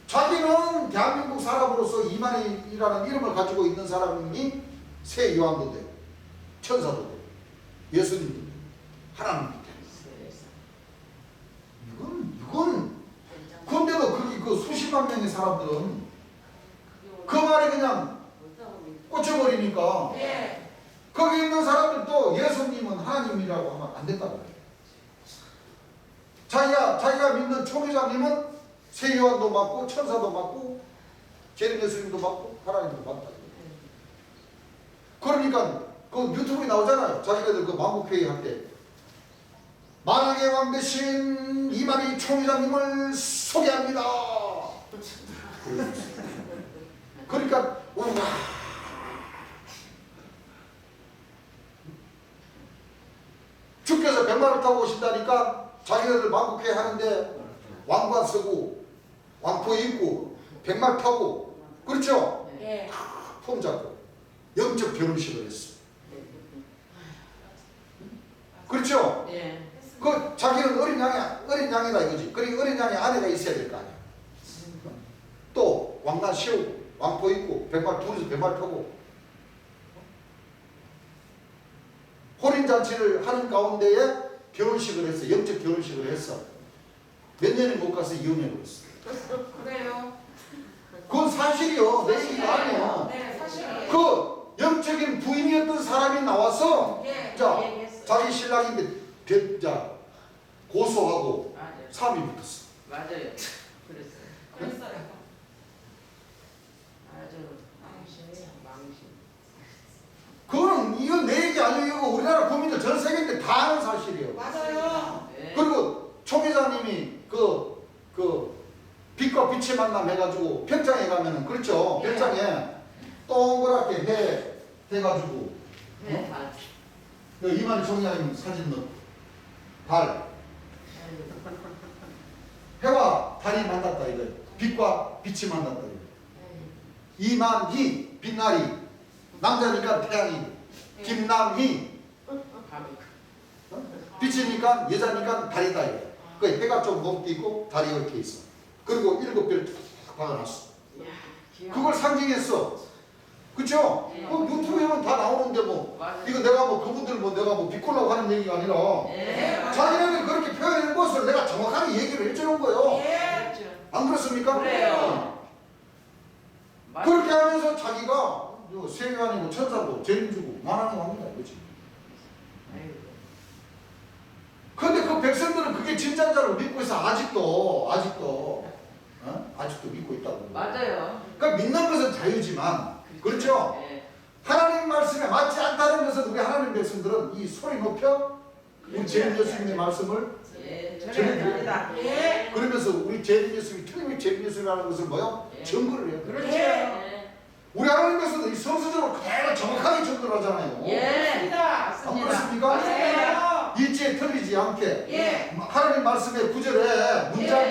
자기는 대한민국 사람으로서 이만희라는 이름을 가지고 있는 사람이 새 요한도 되고 천사도 되고 예수님도 되고 하나님도 되고 이건 그런데도 그 수십만 명의 사람들은 그 말에 그냥 꽂혀버리니까 예. 거기 있는 사람들도 예수님은 하나님이라고 하면 안 된다고 해요. 자기가 믿는 총회장님은 새 요한도 맞고 천사도 맞고 재림 예수님도 맞고 하나님도 맞다. 그러니까 그 유튜브에 나오잖아요. 자기네들 그 만국회의 할 때 만왕의 왕 대신 이만희 총회장님을 소개합니다. 그러니까 우와 백마를 타고 오신다니까 자기네들 만국회 하는데 왕관 쓰고 왕포 입고 백마 타고 그렇죠? 예. 폼 잡고 영적 결혼식을 했어. 그렇죠? 예. 그 자기는 어린 양이다 이거지. 그러니 어린 양의 아내가 있어야 될 거 아니야. 또 왕관 씌우고 왕포 입고 백마 둘이서 백마 타고 혼인잔치를 하는 가운데에 결혼식을 했어. 영적 결혼식을 했어. 몇 년이 못 가서 이혼해버렸어. 그래요. 그건 사실이요. 내 얘기가 아니에요. 네, 사실이에요. 그 영적인 부인이었던 사람이 나와서 예. 자 얘기했어요. 자기 신랑인데 자 고소하고 맞아요. 사람이 붙었어. 맞아요. 그랬어요. 그랬어요. 아주 망신. 그거는 이건 내 얘기 아니에요. 이거 우리나라 국민들 전 세계인데 다 아는 사실이에요. 맞아요. 네. 그리고 총 회장님이 그 빛과 빛의 만남 해가지고 평창에 가면은 그렇죠. 예. 평창에 동그랗게 해가지고 네, 다. 이만희 총회장님 사진 넣고 달 해와 달이 만났다 이거. 빛과 빛이 만났다 이거. 이만희 빛나리 남자니까 태양이 김남희 빛이니까 여자니까 달이다 이거. 그 해가 좀 높게 있고 달이 이렇게 있어. 그리고 7배를 탁 박아놨어. 그걸 상징했어. 그쵸? 네. 그 유튜브에 보면 다 나오는데 뭐 맞아요. 이거 내가 뭐 그분들 뭐 내가 뭐 비꼬려고 하는 얘기가 아니라 네. 자기네들이 그렇게 표현한 것을 내가 정확하게 얘기를 해주는 거예요. 예. 그렇죠. 안 그렇습니까? 그래요. 그렇게 하면서 자기가 세계관이고 천사고 재림주고 만왕의 왕이다 이거지. 근데 그 백성들은 그게 진짜인 줄 믿고 있어. 아직도 아직도 믿고 있다고. 맞아요. 그러니까 믿는 것은 자유지만 그렇죠? 네. 하나님 말씀에 맞지 않다는 것은 우리 하나님 백성들은 이 소리 높여 우리 재림 예수님의 말씀을 예. 전해드립니다. 예. 그러면서 우리 재림 예수님이 틀림없이 재림 예수님이라는 것을 뭐요? 예. 증거를 해요. 그렇죠. 예. 우리 하나님 백성들이 성수적으로 그대로 정확하게 증거를 하잖아요. 예. 맞습니다. 안 그렇습니까? 맞아요. 일체에 틀리지 않게 예. 하나님 말씀의 구절에 문장에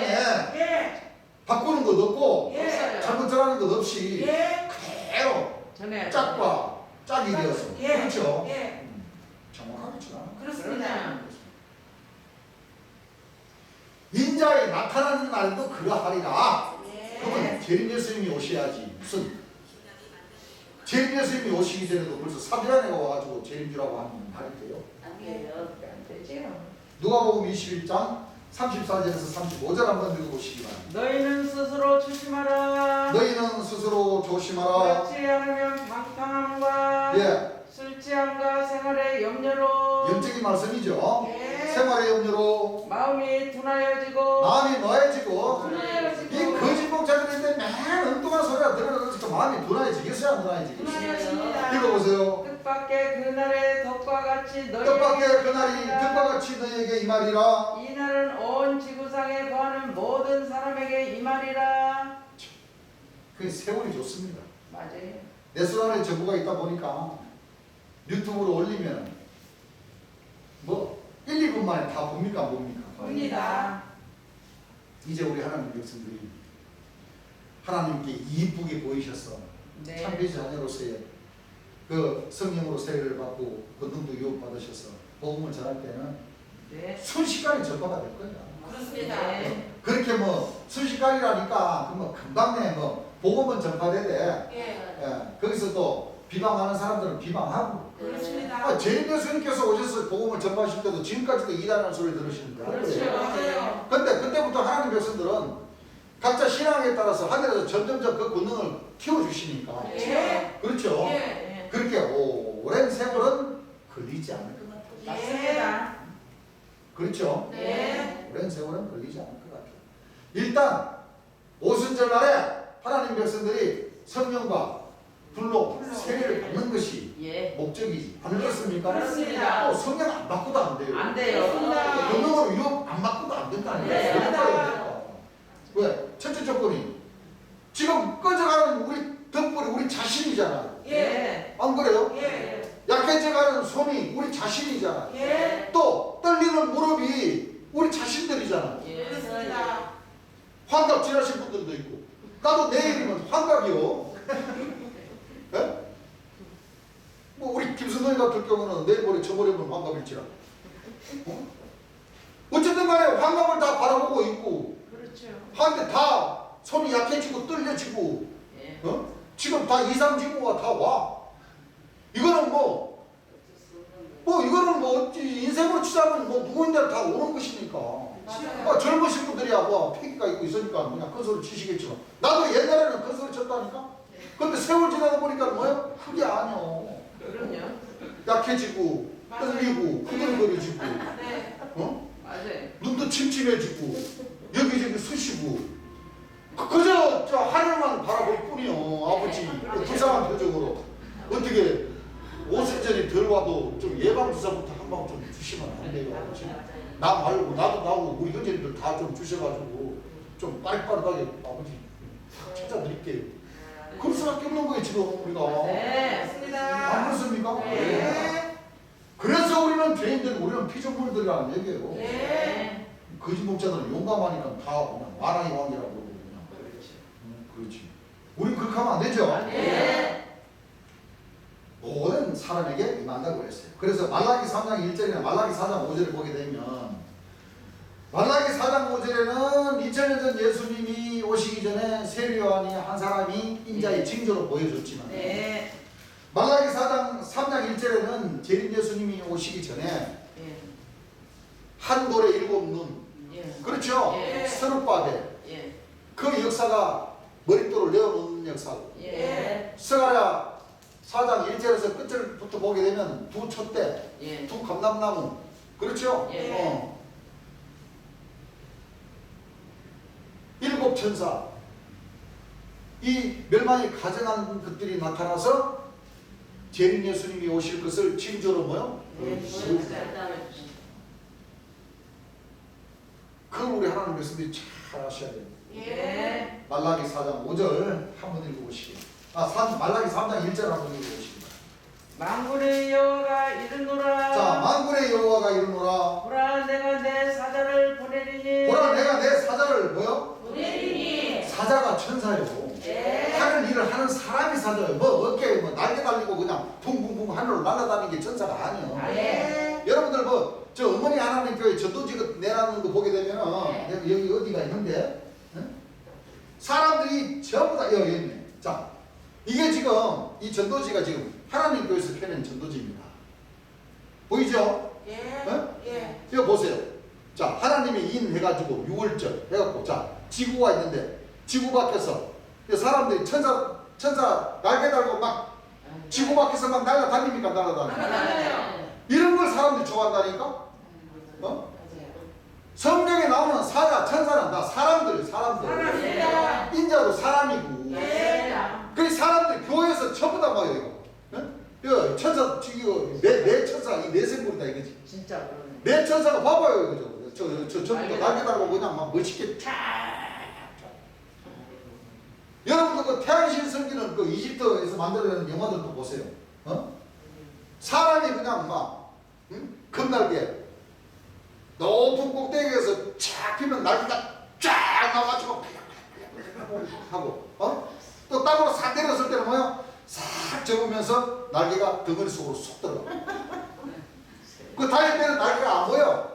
예. 바꾸는 것 없고 예. 잘못 전하는 것 없이 예. 그대로 전에 짝과 짝이 되어서 예. 그렇죠? 예. 정확하게 전하는 거죠. 그렇습니다. 인자에 나타나는 날도 그러하리라. 그러면 예. 재림 예수님이 오셔야지. 무슨 재림 예수님이 오시기 전에도 벌써 사비란에가 와가지고 재림주라고 하는 말이 돼요. 안 돼요. 안 되지요. 누가복음 21장 34절에서 35절 한번 읽어보시기 바랍니다. 너희는 스스로 조심하라. 너희는 스스로 조심하라. 그렇지 않으면 방탕함과 예, 술 취함과 생활의 염려로 영적인 말씀이죠. 예. 생활의 염려로 마음이 둔하여지고 마음이 노해지고 둔하여지고 이 거짓 목자들인데 맨 엉뚱한 소리가 들으니까 마음이 둔해지겠어요, 안 둔해지겠어요? 분하여집니다. 읽어보세요. 뜻밖의 그날의 덕과 같이 너희 뜻밖의 그날이 뜻과 같이 너희에게 임하리라. 이 날은 온 지구상에 거하는 모든 사람에게 임하리라. 그 세월이 좋습니다. 맞아요. 내 손 안에 정보가 있다 보니까 유튜브로 올리면 뭐 1, 2분 만에 다 봅니까 안 봅니까? 봅니다. 이제 우리 하나님 백성들이 하나님께 이쁘게 보이셔서 네. 참된 자녀로서의 그 성령으로 세례를 받고 권능도 유혹받으셔서 복음을 전할 때는 네. 순식간에 전파가 될 거야. 그렇습니다. 네. 그렇게 뭐 순식간이라니까 뭐 금방 내 뭐 복음은 전파되되 예. 거기서 또 비방하는 사람들은 비방하고 그렇습니다. 재림 예수님께서 오셔서 복음을 전파하실 때도 지금까지도 이단하는 소리 들으시는데 그렇죠. 맞아요. 근데 그때부터 하나님 백성들은 각자 신앙에 따라서 하늘에서 점점점 그 권능을 키워주시니까 예. 그렇죠. 예. 네. 그렇게 오랜 세월은 걸리지 않을 것 같아요. 맞습니다. 그렇죠. 네. 오랜 세월은 걸리지 않을 것 같아요. 일단 오순절 날에 하나님 백성들이 성령과 불로 세례를 받는 것이 예. 목적이지. 안 그렇습니까? 그렇습니다. 또 성령 안 받고도 안 돼요. 안 돼요. 그렇습니다. 권능으로 유혹 안 받고도 안 된다. 안 돼요. 왜? 첫째 조건이 지금 꺼져가는 우리 덕분에 우리 자신이잖아요. 예. 안 그래요? 예. 약해져가는 손이 우리 자신이잖아요. 예. 또 떨리는 환갑 지나신 분들도 있고. 나도 내일이면 환갑이요. 예? 뭐 우리 김순동이 같은 경우는 내일 모레 저모레면 환갑일지라. 어쨌든 간에 환갑을 다 바라보고 있고 그렇죠. 한데 다 손이 약해지고 떨려지고 예. 지금 다 이상징후가 다 와. 이거는 이거는 어찌 인생으로 치자면 누구인데 다 오는 것이니까. 젊으신 분들이야 폐기가 있고 있으니까 그냥 큰 소리 치시겠지만 나도 옛날에는 큰 소리 쳤다니까. 근데 세월 지나다 보니까 뭐예요? 그게 아니요. 그럼요. 약해지고 떨리고 후들거리지고 네. 맞아요. 눈도 침침해지고 여기저기 쑤시고 그저 저 하늘만 바라볼 뿐이요. 아버지 그 불쌍한 표정으로 어떻게 오순절이 덜 와도 좀 예방주사부터 한 방 좀 주시면 안 돼요. 아버지. 나 말고 나도 나오고 우리 형제님들 다 좀 주셔가지고 좀 빠릿빠릿하게 아버지 찾아드릴게요. 그럴 수밖에 없는 거예요 지금 우리가. 네. 맞습니다. 안 그렇습니까? 네. 그래서 우리는 죄인들, 우리는 피조물들이라는 얘기예요. 네. 거짓 목자들은 용감하니까 다 그냥 마랑의 왕이라고 그러고 그냥. 그렇지. 우리 그렇게 하면 안 되죠? 네. 모든 사람에게 임한다고 그랬어요. 그래서 말라기 3장 1절이나 말라기 4장 5절을 보게 되면 말라기 4장 5절에는 2000년 전 예수님이 오시기 전에 세례요한이 한 사람이 인자의 징조로 보여줬지만 네. 말라기 4장 3장 1절에는 재림 예수님이 오시기 전에 예. 한 돌에 7눈 예. 그렇죠? 예. 서룻바벨 예. 그 역사가 머릿돌을 내어놓는 역사고 예. 스가랴 4장 1절에서 끝절부터 보게 되면 두 촛대, 예. 두 감람나무 그렇죠? 예. 7 천사 이 멸망이 가증한 것들이 나타나서 재림 예수님이 오실 것을 징조로 뭐요? 그걸 우리 하나님 말씀들이 잘 아셔야 돼요. 예. 말라기 4장 5절 한번 읽어보시기. 말라기 3장 1절 한번 읽어보시기. 만군의 여호와가 이르노라. 자, 만군의 여호와가 이르노라. 보라 내가 내 사자를 보내리니. 보라 내가 내 사자를 뭐요? 보내리니. 사자가 천사요. 네. 하는 일을 하는 사람이 사자예요. 어깨에 날개 달리고 그냥 붕붕붕 하늘로 날아다니는 게 천사가 아니에요. 네. 여러분들 저 어머니 하나님 교회 전도지가 내라는 거 보게 되면 네. 여기 어디가 있는데 사람들이 전부 다 여기 있네. 자, 이게 지금 이 전도지가 지금 하나님 교회에서 펴낸 전도지입니다. 보이죠? 예. 예. 이거 보세요. 자, 하나님이 인해가지고 6월절 해갖고 자 지구가 있는데 지구 밖에서 사람들이 천사 날개 달고 막 지구 밖에서 막 날아다닙니까? 날아다니까? 이런 걸 사람들이 좋아한다니까? 성경에 나오는 사자, 천사는 다 사람들. 사람입니다. 인자도 사람이고. 예. 그 사람들 교회에서 전부 다 모여 이거. 이거 천사, 이거 내 천사 이 내생물이다 이거지. 진짜 그러네. 내 천사가 봐봐요 이거죠. 저 전부 다 날개 달고 그냥 막 멋있게 쫙. 여러분들 그 태양신 섬기는 그 이집트에서 만들어낸 영화들도 보세요. 사람이 그냥 막 금날개 높은 꼭대기에서 쫙 피면 날개가 쫙 나와가지고 하고 또 땅으로 싹 내렸을 때는 뭐야? 싹 접으면서 날개가 덩어리 속으로 쏙 들어가. 그 다닐 때는 날개가 안 보여.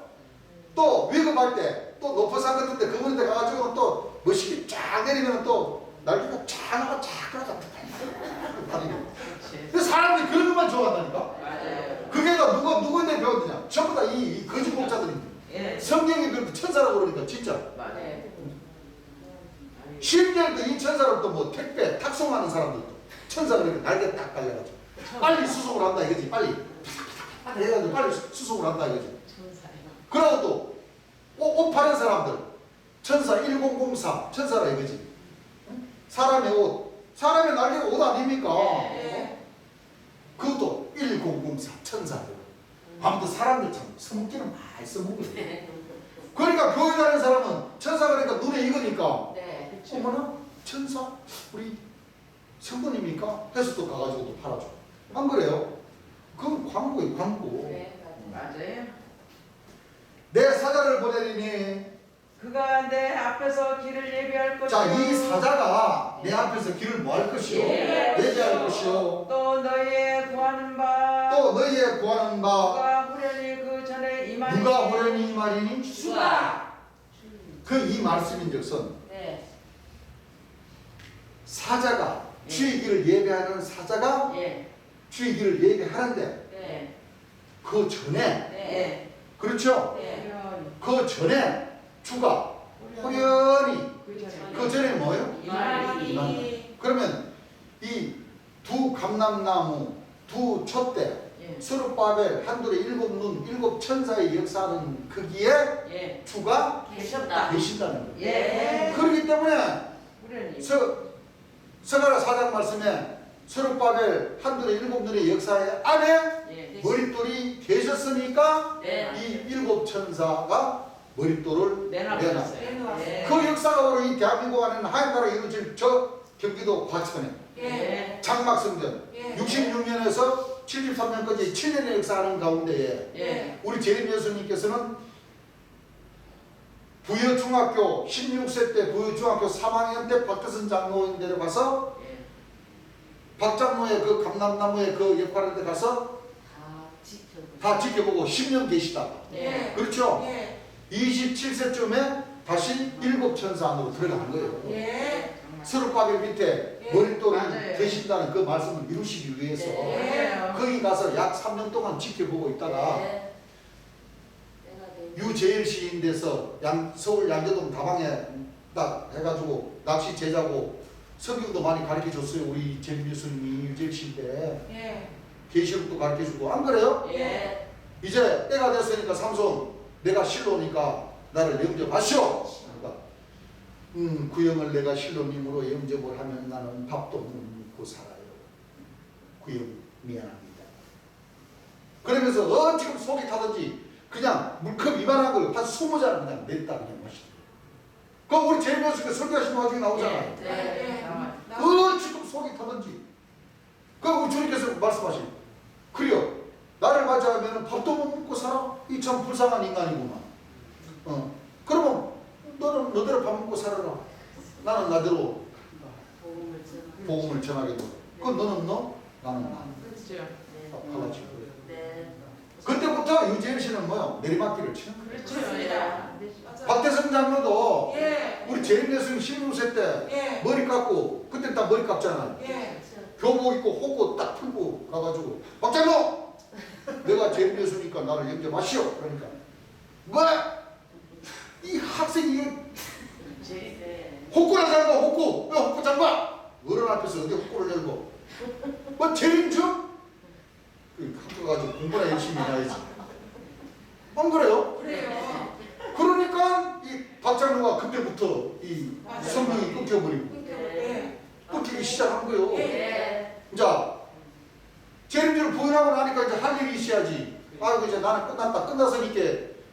또 위급할 때 또 높은 산 같은 데 그런 데 가가지고 또 멋있게 쫙 내리면 또 날개가 쫙 나가 쫙 들어가. 근데 사람들이 그런 것만 좋아한다니까. 맞아요. 그게 다 누구한테 배웠느냐? 전부 다 이 거짓 목자들인데. 예. 성경이 그렇게 천사라고 그러니까 진짜. 맞아요. 심지어 이 천사로부터 뭐 택배, 탁송하는 사람들도 천사가 이렇게 날개 딱 달려가지고 빨리 수송을 한다 이거지. 빨리 해가지고 빨리 수송을 한다 이거지. 그러고 또 옷 파는 사람들 천사 1004 천사라 이거지. 사람의 옷, 사람의 날개가 옷 아닙니까? 예. 그것도 1004 천사예요. 아무튼 사람들 참 써먹기는 많이 써먹어요. 그러니까 교회 다니는 사람은 천사 그러니까 눈에 익으니까 네. 어머나 천사 우리 성도님입니까? 해서 또 가가지고 또 팔아줘. 안 그래요? 그건 광고예요, 광고. 네. 맞아요. 내 사자를 보내리니 그가 내 앞에서 길을 예비할 것이요. 자, 이 사자가 내 앞에서 길을 뭐 할 것이요? 예비할 것이요. 또 너희의 구하는 바. 또 너희의 구하는 바 누가 후련히 그 전에 임하니. 누가 호련히 이 말이니? 주가 그 이 말씀인즉슨 네. 사자가 예. 주의 길을 예배하는 사자가 예. 주의 길을 예배하는데 네. 그 전에 네. 그렇죠? 네. 그 전에 주가 호련히 그 그 전에 뭐예요? 이만희. 그러면 이 두 감람나무 두 촛대 예. 스룹바벨 한둘의 일곱 눈 일곱 천사의 역사는 거기에 예. 주가 계셨다. 계신다는 거예요. 예. 그렇기 때문에 후련히. 서가라 4장 말씀에 스룹바벨 한둘의 일곱 눈의 역사의 안에 예. 머릿돌이 계셨으니까 네. 이 일곱 천사가 머릿돌을 내놨어요. 내놨어요. 예. 그 역사가 바로 이 대한민국 안에는 하얀 나라 이루어질 저 경기도 과천에 예. 장막성전 예. 66년에서 73년까지 7년의 역사하는 가운데에 예. 우리 재림 예수님께서는 부여중학교 16세 때 부여중학교 3학년 때 박태선 장로인 데로 가서 예. 박 장로의 그 감람나무의 그 역할을 때 가서 다 지켜보고 10년 계시다가 예. 그렇죠? 예. 27세쯤에 다시 일곱 천사 안으로 들어가는 거예요. 예. 스룹바벨 밑에 예. 머릿돌이 맞아요. 계신다는 그 말씀을 이루시기 위해서 예. 거기 가서 약 3년 동안 지켜보고 있다가 예. 유재일 시인 돼서 서울 양재동 다방에 딱 해가지고 낚시 제자고 성경도 많이 가르쳐 줬어요. 우리 재림 예수님이 유재일 시인데 예. 계시록도 가르쳐 주고 안 그래요? 예. 이제 때가 됐으니까 삼손 내가 실로니까 나를 영접하시오. 그러니까 구영을 내가 실로님으로 영접을 하면 나는 밥도 못 먹고 살아요. 구영 미안합니다. 그러면서 어찌금 속이 타든지 그냥 물컵 이만한 걸 한 20잔 그냥 냈다 그냥 마시더라고요. 그럼 우리 제일면서 설교하신 와중에 나오잖아요. 네. 어찌금 속이 타든지 그럼 우리 주님께서 말씀하시고 그래요. 나를 맞이하면 밥도 못 먹고 살아? 이 참 불쌍한 인간이구만. 그러면 너는 너대로 밥 먹고 살아라. 나는 나대로 복음을 전하게 돼. 그럼 너는 너, 나는 나. 그렇죠. 하나씩 그래. 네. 그때부터 유재일 씨는 뭐요? 내리막길을 치는 거예요. 그렇죠. 그렇습니다. 예. 박대성 장로도 예. 우리 재림 예수님 16세 때 예. 머리 깎고 그때 다 머리 깎잖아요. 예. 교복 입고 호구 딱 풀고 가가지고 박장로 내가 재림 예수니까 나를 영접하시오. 그러니까 뭐? 이 학생이 네. 호구를 잡아 호구 왜 호구 잡아? 어른 앞에서 어디 호구를 열고 뭐 재림주? 그 학교 가지고 공부나 열심히 해야지. 안 그래요? 그래요. 그러니까 이 박장로가 그때부터 이 맞아요. 성령이 끊겨버리고 예. 끊기기 시작한 거예요. 예. 자, 재림주를 부인하고 나니까 이제 할 일이 있어야지. 아이고 이제 나는 끝났다. 끝났으니까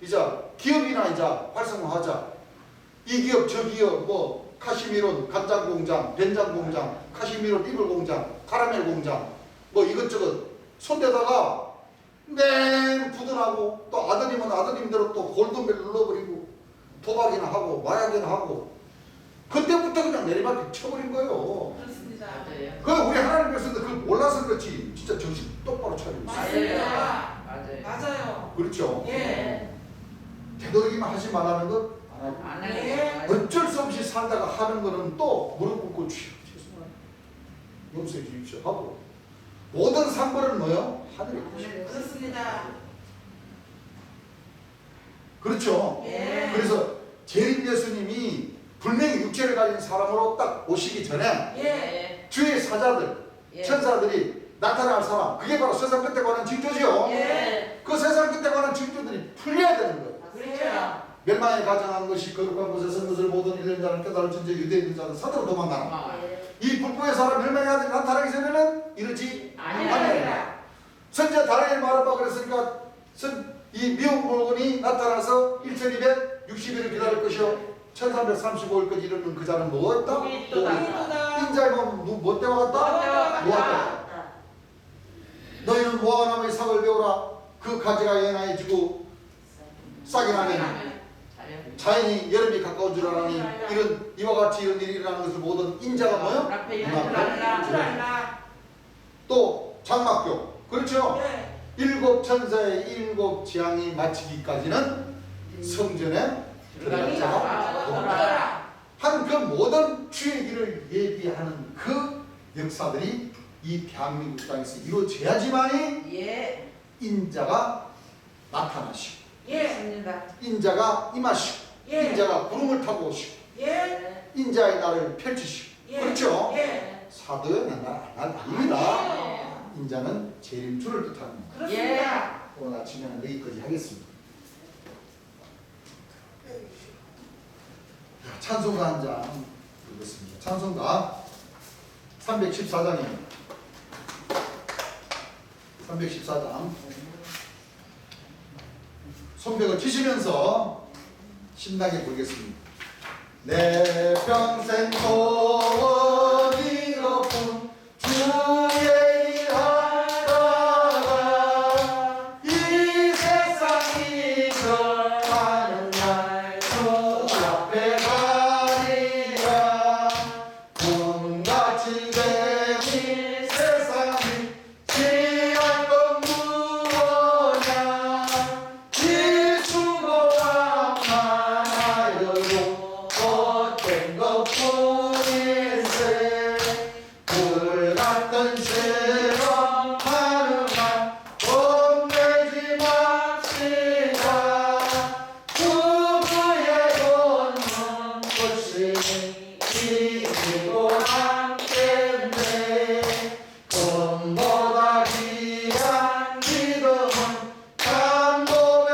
이제 기업이나 이제 활성화하자. 이 기업 저 기업 뭐 카시미론 간장 공장, 된장 공장, 카시미론 이불 공장, 카라멜 공장 뭐 이것저것 손대다가 맨 부둔하고 또 아드님은 아드님대로 또 골든벨 눌러버리고 도박이나 하고 마약이나 하고 그때부터 그냥 내리막길 쳐버린 거예요. 그렇습니다. 맞아요. 그 우리 하나님 백성들 그걸 몰라서 그렇지 진짜 정신 똑바로 차리고 있어요. 맞습니다. 맞아요. 맞아요. 그렇죠. 예. 되도록이면 하지 말라는 것 안 하고 안 예. 해요. 어쩔 수 없이 살다가 하는 거는 또 무릎 꿇고 죄송합니다. 용서해 주십시오 하고 모든 상벌은 뭐요? 하늘에 계시죠. 그렇습니다. 그렇죠. 예. 그래서 재림 예수님이 분명히 육체를 가진 사람으로 딱 오시기 전에 예. 주의 사자들, 예. 천사들이 나타날 사람 그게 바로 세상 끝에 관한 징조지요. 예. 그 세상 끝에 관한 징조들이 풀려야 되는 거예요. 그렇죠. 멸망에 가장한 것이 거룩한 곳에 선 것을 모든 일련 자는 깨달을 전제 유대에 있는 자는 사도로 도망가라. 아, 이 불법의 사람 멸망의 아들이 나타나기 전에는 이르지 아니야. 아니하리라. 선제 다니엘 말한 바 그랬으니까 이 미운 물건이 나타나서 1260일을 기다릴 것이요 1335일까지 이르는 그 자는 무엇다? 복이 있도다. 인자의 몸 뭐 때와 같다? 무엇 때와 같다? 너희는 모아나무의 삭을 배우라. 그 가지가 연하여지고 싹이 나면 잘해요. 자연이 여름이 가까운 줄 알아니 이런 이와 같이 이런 일이 일어나는 것을 모든 인자가 뭐요? 앞에 있는 줄 눈앞에 알라. 줄 알라. 또 장막교 그렇죠? 예. 일곱 천사의 일곱 지향이 마치기까지는 성전에 들어갈 자가 없다. 한 그 모든 주의 길을 예비하는 그 역사들이 이 대한민국 땅에서 이루어져야지만이 예. 인자가 나타나시고 예. 있습니다. 인자가 임하시고 예. 인자가 구름을 타고 오시고 예. 인자의 날을 펼치시고 예. 그렇죠? 예. 사도의 날 아닙니다. 인자는 재림주를 뜻합니다. 그렇습니다. 오늘 아침에는 여기까지 하겠습니다. 찬송가 한 장 읽겠습니다. 찬송가 314장입니다. 314장 손뼉을 치시면서 신나게 부르겠습니다. 내 평생 소원이 높은 주의 일하다가 이 세상 이별하는 날 주 앞에 가리라. 꿈같이 된 이 세상이 지할 건 무엇냐. 이 수고함만 하여도 헛된 것뿐일세. 불같은 실험 하루만 겁내지 맙시다. 부부의 돈은 꽃이 피고 함께네. 금보다 귀한 믿음은 감독에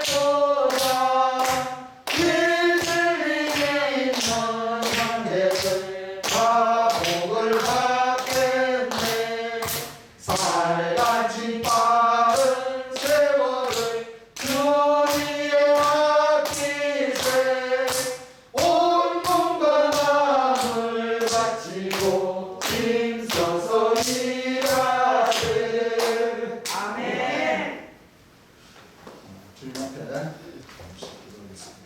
되도다. 길들리게 있는 형제들 다 복을 받겠네. 살같이 빠른 세월을 주위에 아끼세. 온 몸과 마음을 바치고 힘써서 일하세. 아멘. 주님 앞에 기도하겠습니다.